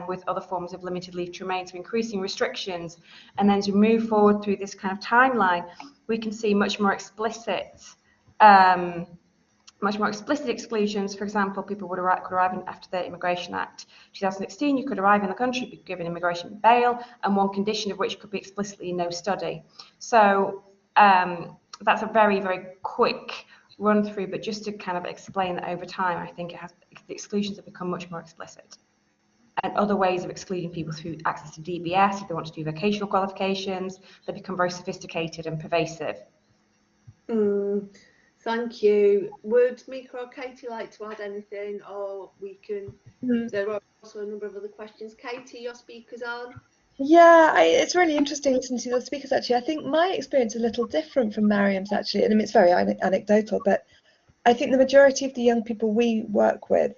with other forms of limited leave to remain, so increasing restrictions. And then as we move forward through this kind of timeline, we can see much more explicit exclusions. For example, people could arrive after the Immigration Act 2016, you could arrive in the country, be given immigration bail, and one condition of which could be explicitly no study. So that's a very, very quick run through, but just to kind of explain that over time, I think the exclusions have become much more explicit. And other ways of excluding people through access to DBS, if they want to do vocational qualifications, they become very sophisticated and pervasive. Thank you. Would Mika or Katie like to add anything, or we can? There are also a number of other questions. Katie, your speaker's on. Yeah, it's really interesting listening to the speakers. Actually, I think my experience is a little different from Maryam's. Actually, and I mean, it's very anecdotal, but I think the majority of the young people we work with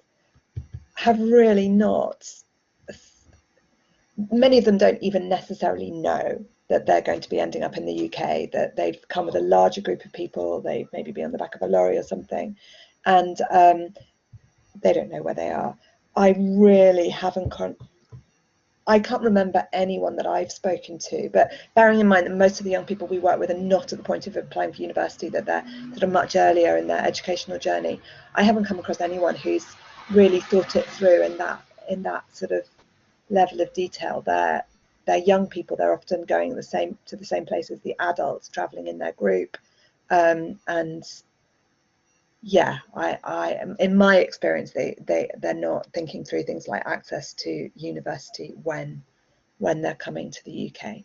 have really not. Many of them don't even necessarily know that they're going to be ending up in the UK, that they've come with a larger group of people, they maybe be on the back of a lorry or something, and they don't know where they are. I really haven't, I can't remember anyone that I've spoken to, but bearing in mind that most of the young people we work with are not at the point of applying for university, that they're sort of much earlier in their educational journey, I haven't come across anyone who's really thought it through in that sort of level of detail. They're young people, they're often going to the same place as the adults, traveling in their group, and yeah, I in my experience, they're not thinking through things like access to university when they're coming to the UK.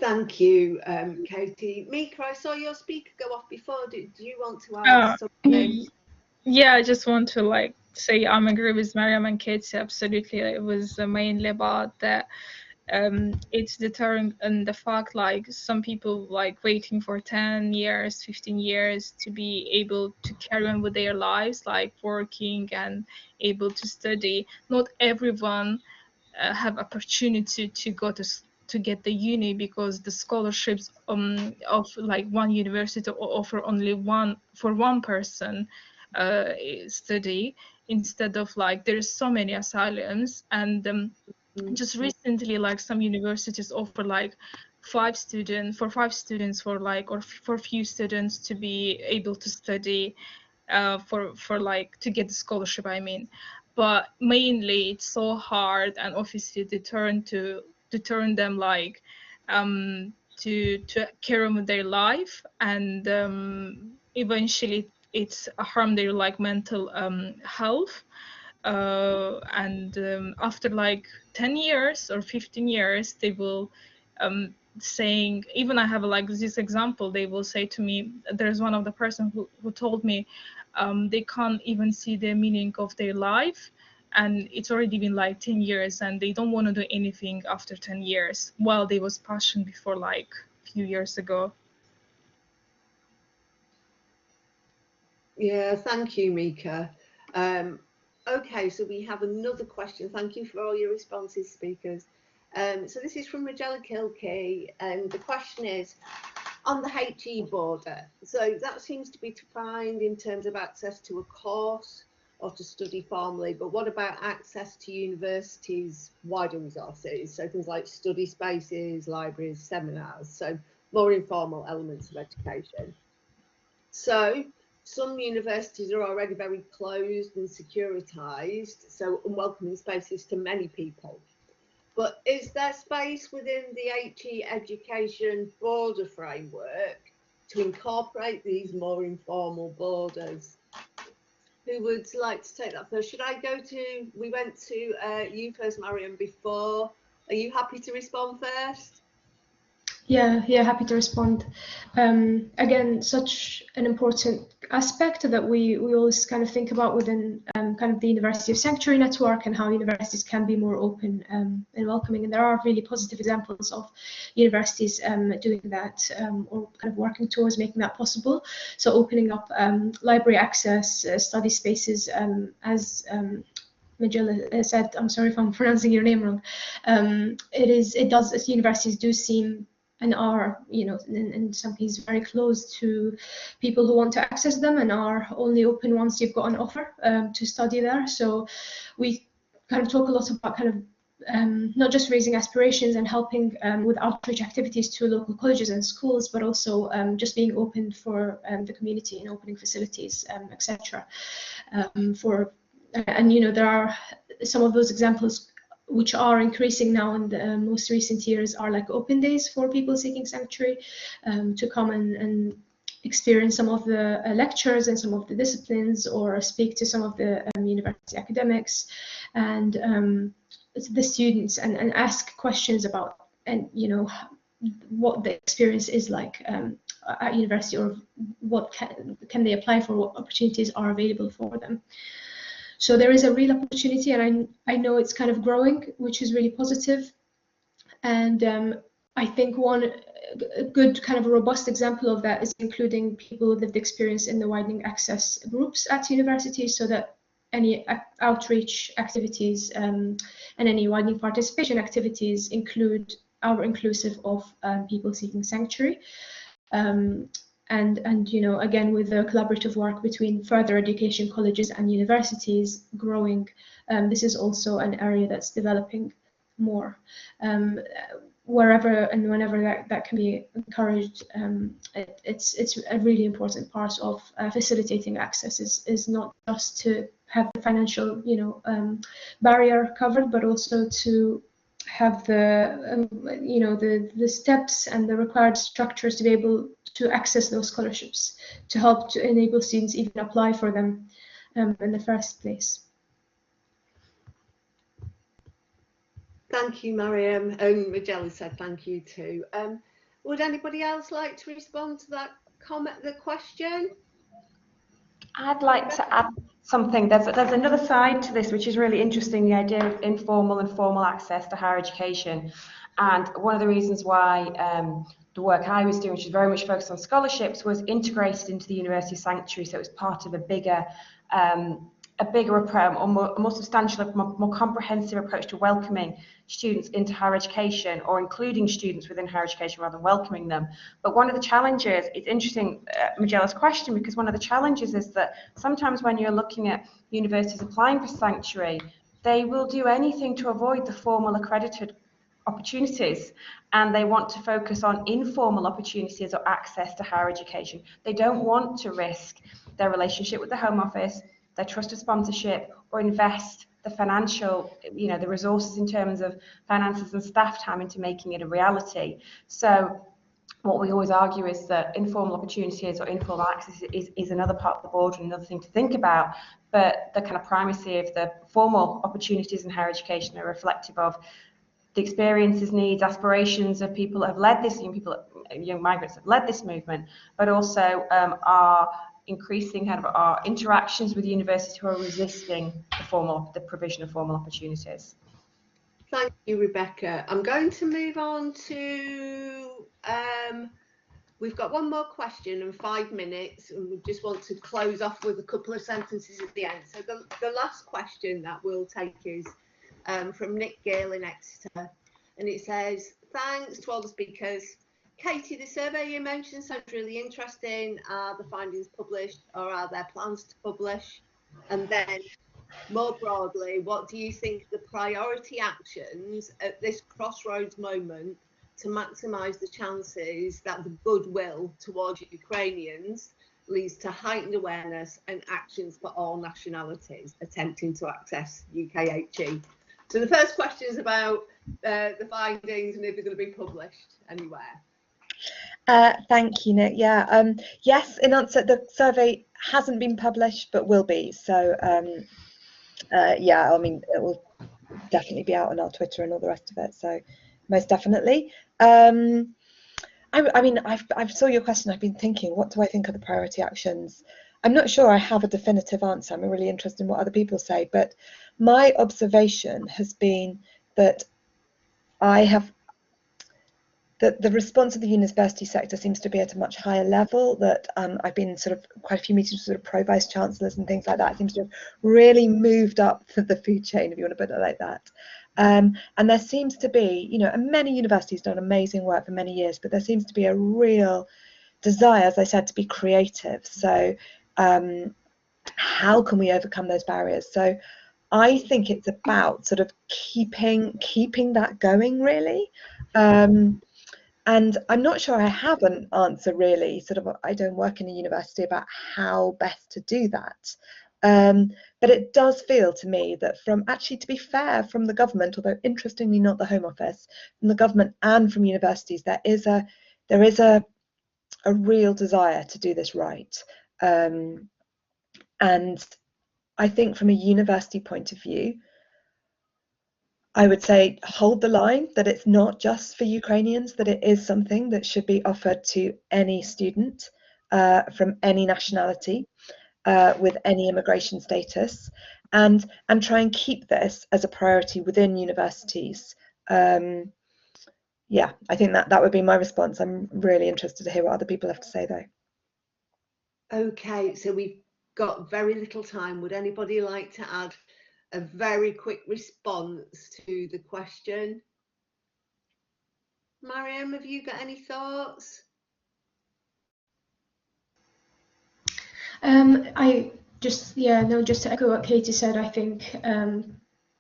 Thank you, Katie. Mika, I saw your speaker go off before. Do you want to add something? Yeah, I just want to say I'm agree with Maryam and Katie. Absolutely, it was mainly about that. It's deterring, and the fact some people waiting for 10 years, 15 years to be able to carry on with their lives, working and able to study. Not everyone have opportunity to go to get the uni, because the scholarships of one university offer only one for one person study, instead of there's so many asylums. And just recently some universities offer 5 students or for few students to be able to study for to get the scholarship, I mean. But mainly it's so hard, and obviously they turn them to carry on with their life, and eventually it's harm their mental health. And after 10 years or 15 years, they will saying, even I have this example, they will say to me, there's one of the person who told me they can't even see the meaning of their life, and it's already been 10 years, and they don't want to do anything after 10 years, while they was passionate before a few years ago. Yeah, thank you, Mika. Okay, so we have another question. Thank you for all your responses, speakers. So this is from Magella Kilkey, and the question is, on the HE border, so that seems to be defined in terms of access to a course or to study formally, but what about access to universities' wider resources? So things like study spaces, libraries, seminars. So more informal elements of education. So some universities are already very closed and securitized, so unwelcoming spaces to many people. But is there space within the HE education border framework to incorporate these more informal borders? Who would like to take that first? Should I go to, we went to you first, Maryam, before. Are you happy to respond first? Yeah, happy to respond. Again, such an important aspect that we always kind of think about within kind of the University of Sanctuary network, and how universities can be more open and welcoming. And there are really positive examples of universities doing that, or kind of working towards making that possible. So opening up library access, study spaces, as Majella said, I'm sorry if I'm pronouncing your name wrong. As universities do seem and are, you know, in some cases very close to people who want to access them, and are only open once you've got an offer to study there. So we kind of talk a lot about kind of not just raising aspirations and helping with outreach activities to local colleges and schools, but also just being open for the community and opening facilities, etc. And you know, there are some of those examples which are increasing now in the most recent years, are like open days for people seeking sanctuary to come and experience some of the lectures and some of the disciplines, or speak to some of the university academics and the students, and ask questions about, and you know, what the experience is like at university, or what can they apply for, what opportunities are available for them. So there is a real opportunity, and I know it's kind of growing, which is really positive. And I think one good kind of a robust example of that is including people with lived experience in the widening access groups at universities, so that any outreach activities and any widening participation activities are inclusive of people seeking sanctuary. And you know, again, with the collaborative work between further education colleges and universities growing, this is also an area that's developing more. Wherever and whenever that can be encouraged, it's a really important part of facilitating access. Is not just to have the financial, you know, barrier covered, but also to have the you know, the steps and the required structures to be able to access those scholarships, to help to enable students even apply for them in the first place. Thank you, Maryam. Majella said thank you too. Would anybody else like to respond to that comment, the question? I'd like to add something. There's another side to this which is really interesting, the idea of informal and formal access to higher education. And one of the reasons why the work I was doing, which is very much focused on scholarships, was integrated into the university sanctuary, so it was part of a bigger approach, or more substantial, more comprehensive approach to welcoming students into higher education, or including students within higher education rather than welcoming them. But one of the challenges, it's interesting, Majella's question, because one of the challenges is that sometimes when you're looking at universities applying for sanctuary, they will do anything to avoid the formal accredited opportunities, and they want to focus on informal opportunities or access to higher education. They don't want to risk their relationship with the Home Office, their trusted sponsorship, or invest the financial, you know, the resources in terms of finances and staff time into making it a reality. So what we always argue is that informal opportunities or informal access is another part of the board and another thing to think about, but the kind of primacy of the formal opportunities in higher education are reflective of the experiences, needs, aspirations of people that have led this, young migrants have led this movement, but also our increasing kind of our interactions with universities who are resisting the provision of formal opportunities. Thank you, Rebecca. I'm going to move on to, we've got one more question and 5 minutes, and we just want to close off with a couple of sentences at the end. So the last question that we'll take is from Nick Gale in Exeter, and it says, thanks to all the speakers. Katie, the survey you mentioned sounds really interesting. Are the findings published, or are there plans to publish? And then more broadly, what do you think the priority actions at this crossroads moment to maximise the chances that the goodwill towards Ukrainians leads to heightened awareness and actions for all nationalities attempting to access UKHE. So the first question is about the findings and if they're going to be published anywhere. Thank you, Nick. Yeah, yes, in answer, the survey hasn't been published but will be. So yeah, I mean, it will definitely be out on our Twitter and all the rest of it. So most definitely. I mean, I've saw your question. I've been thinking, what do I think are the priority actions? I'm not sure I have a definitive answer. I'm really interested in what other people say, but my observation has been that the response of the university sector seems to be at a much higher level, that I've been sort of quite a few meetings with sort of pro-vice chancellors and things like that. It seems to have really moved up the food chain, if you want to put it like that. And there seems to be, you know, and many universities done amazing work for many years, but there seems to be a real desire, as I said, to be creative. So how can we overcome those barriers? So I think it's about sort of keeping that going, really. And I'm not sure I have an answer, really. Sort of, I don't work in a university, about how best to do that. But it does feel to me that from, actually, to be fair, from the government, although interestingly not the Home Office, from the government and from universities, there is a real desire to do this right. And I think from a university point of view, I would say hold the line, that it's not just for Ukrainians, that it is something that should be offered to any student from any nationality with any immigration status, and try and keep this as a priority within universities. Yeah, I think that would be my response. I'm really interested to hear what other people have to say, though. Okay, so we've got very little time. Would anybody like to add a very quick response to the question? Maryam, have you got any thoughts? Just to echo what Katie said, I think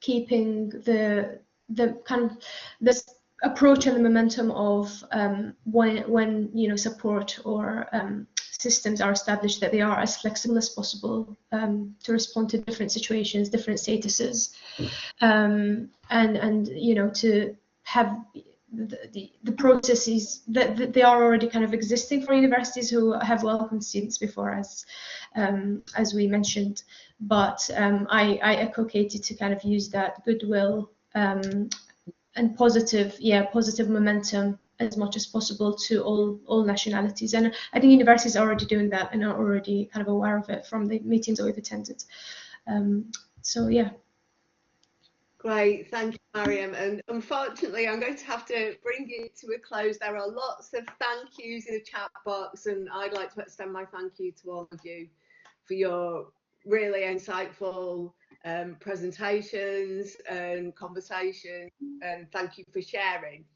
keeping the kind of this approach and the momentum of when you know, support or systems are established, that they are as flexible as possible to respond to different situations, different statuses, and you know, to have the processes that they are already kind of existing for universities who have welcomed students before, as we mentioned. But I echo Katie to kind of use that goodwill and positive momentum as much as possible to all nationalities. And I think universities are already doing that and are already kind of aware of it from the meetings that we've attended. So yeah. Great, thank you, Maryam. And unfortunately, I'm going to have to bring it to a close. There are lots of thank yous in the chat box, and I'd like to extend my thank you to all of you for your really insightful presentations and conversations, and thank you for sharing.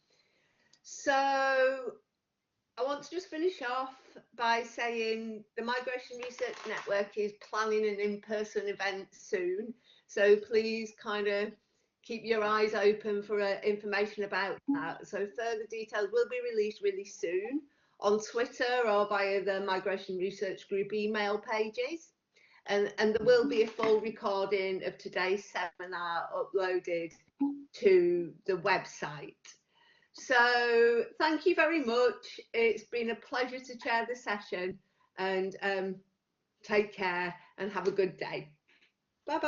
So I want to just finish off by saying the Migration Research Network is planning an in-person event soon, so please kind of keep your eyes open for information about that. So further details will be released really soon on Twitter or via the Migration Research Group email pages. And there will be a full recording of today's seminar uploaded to the website. So thank you very much. It's been a pleasure to chair the session, and take care and have a good day.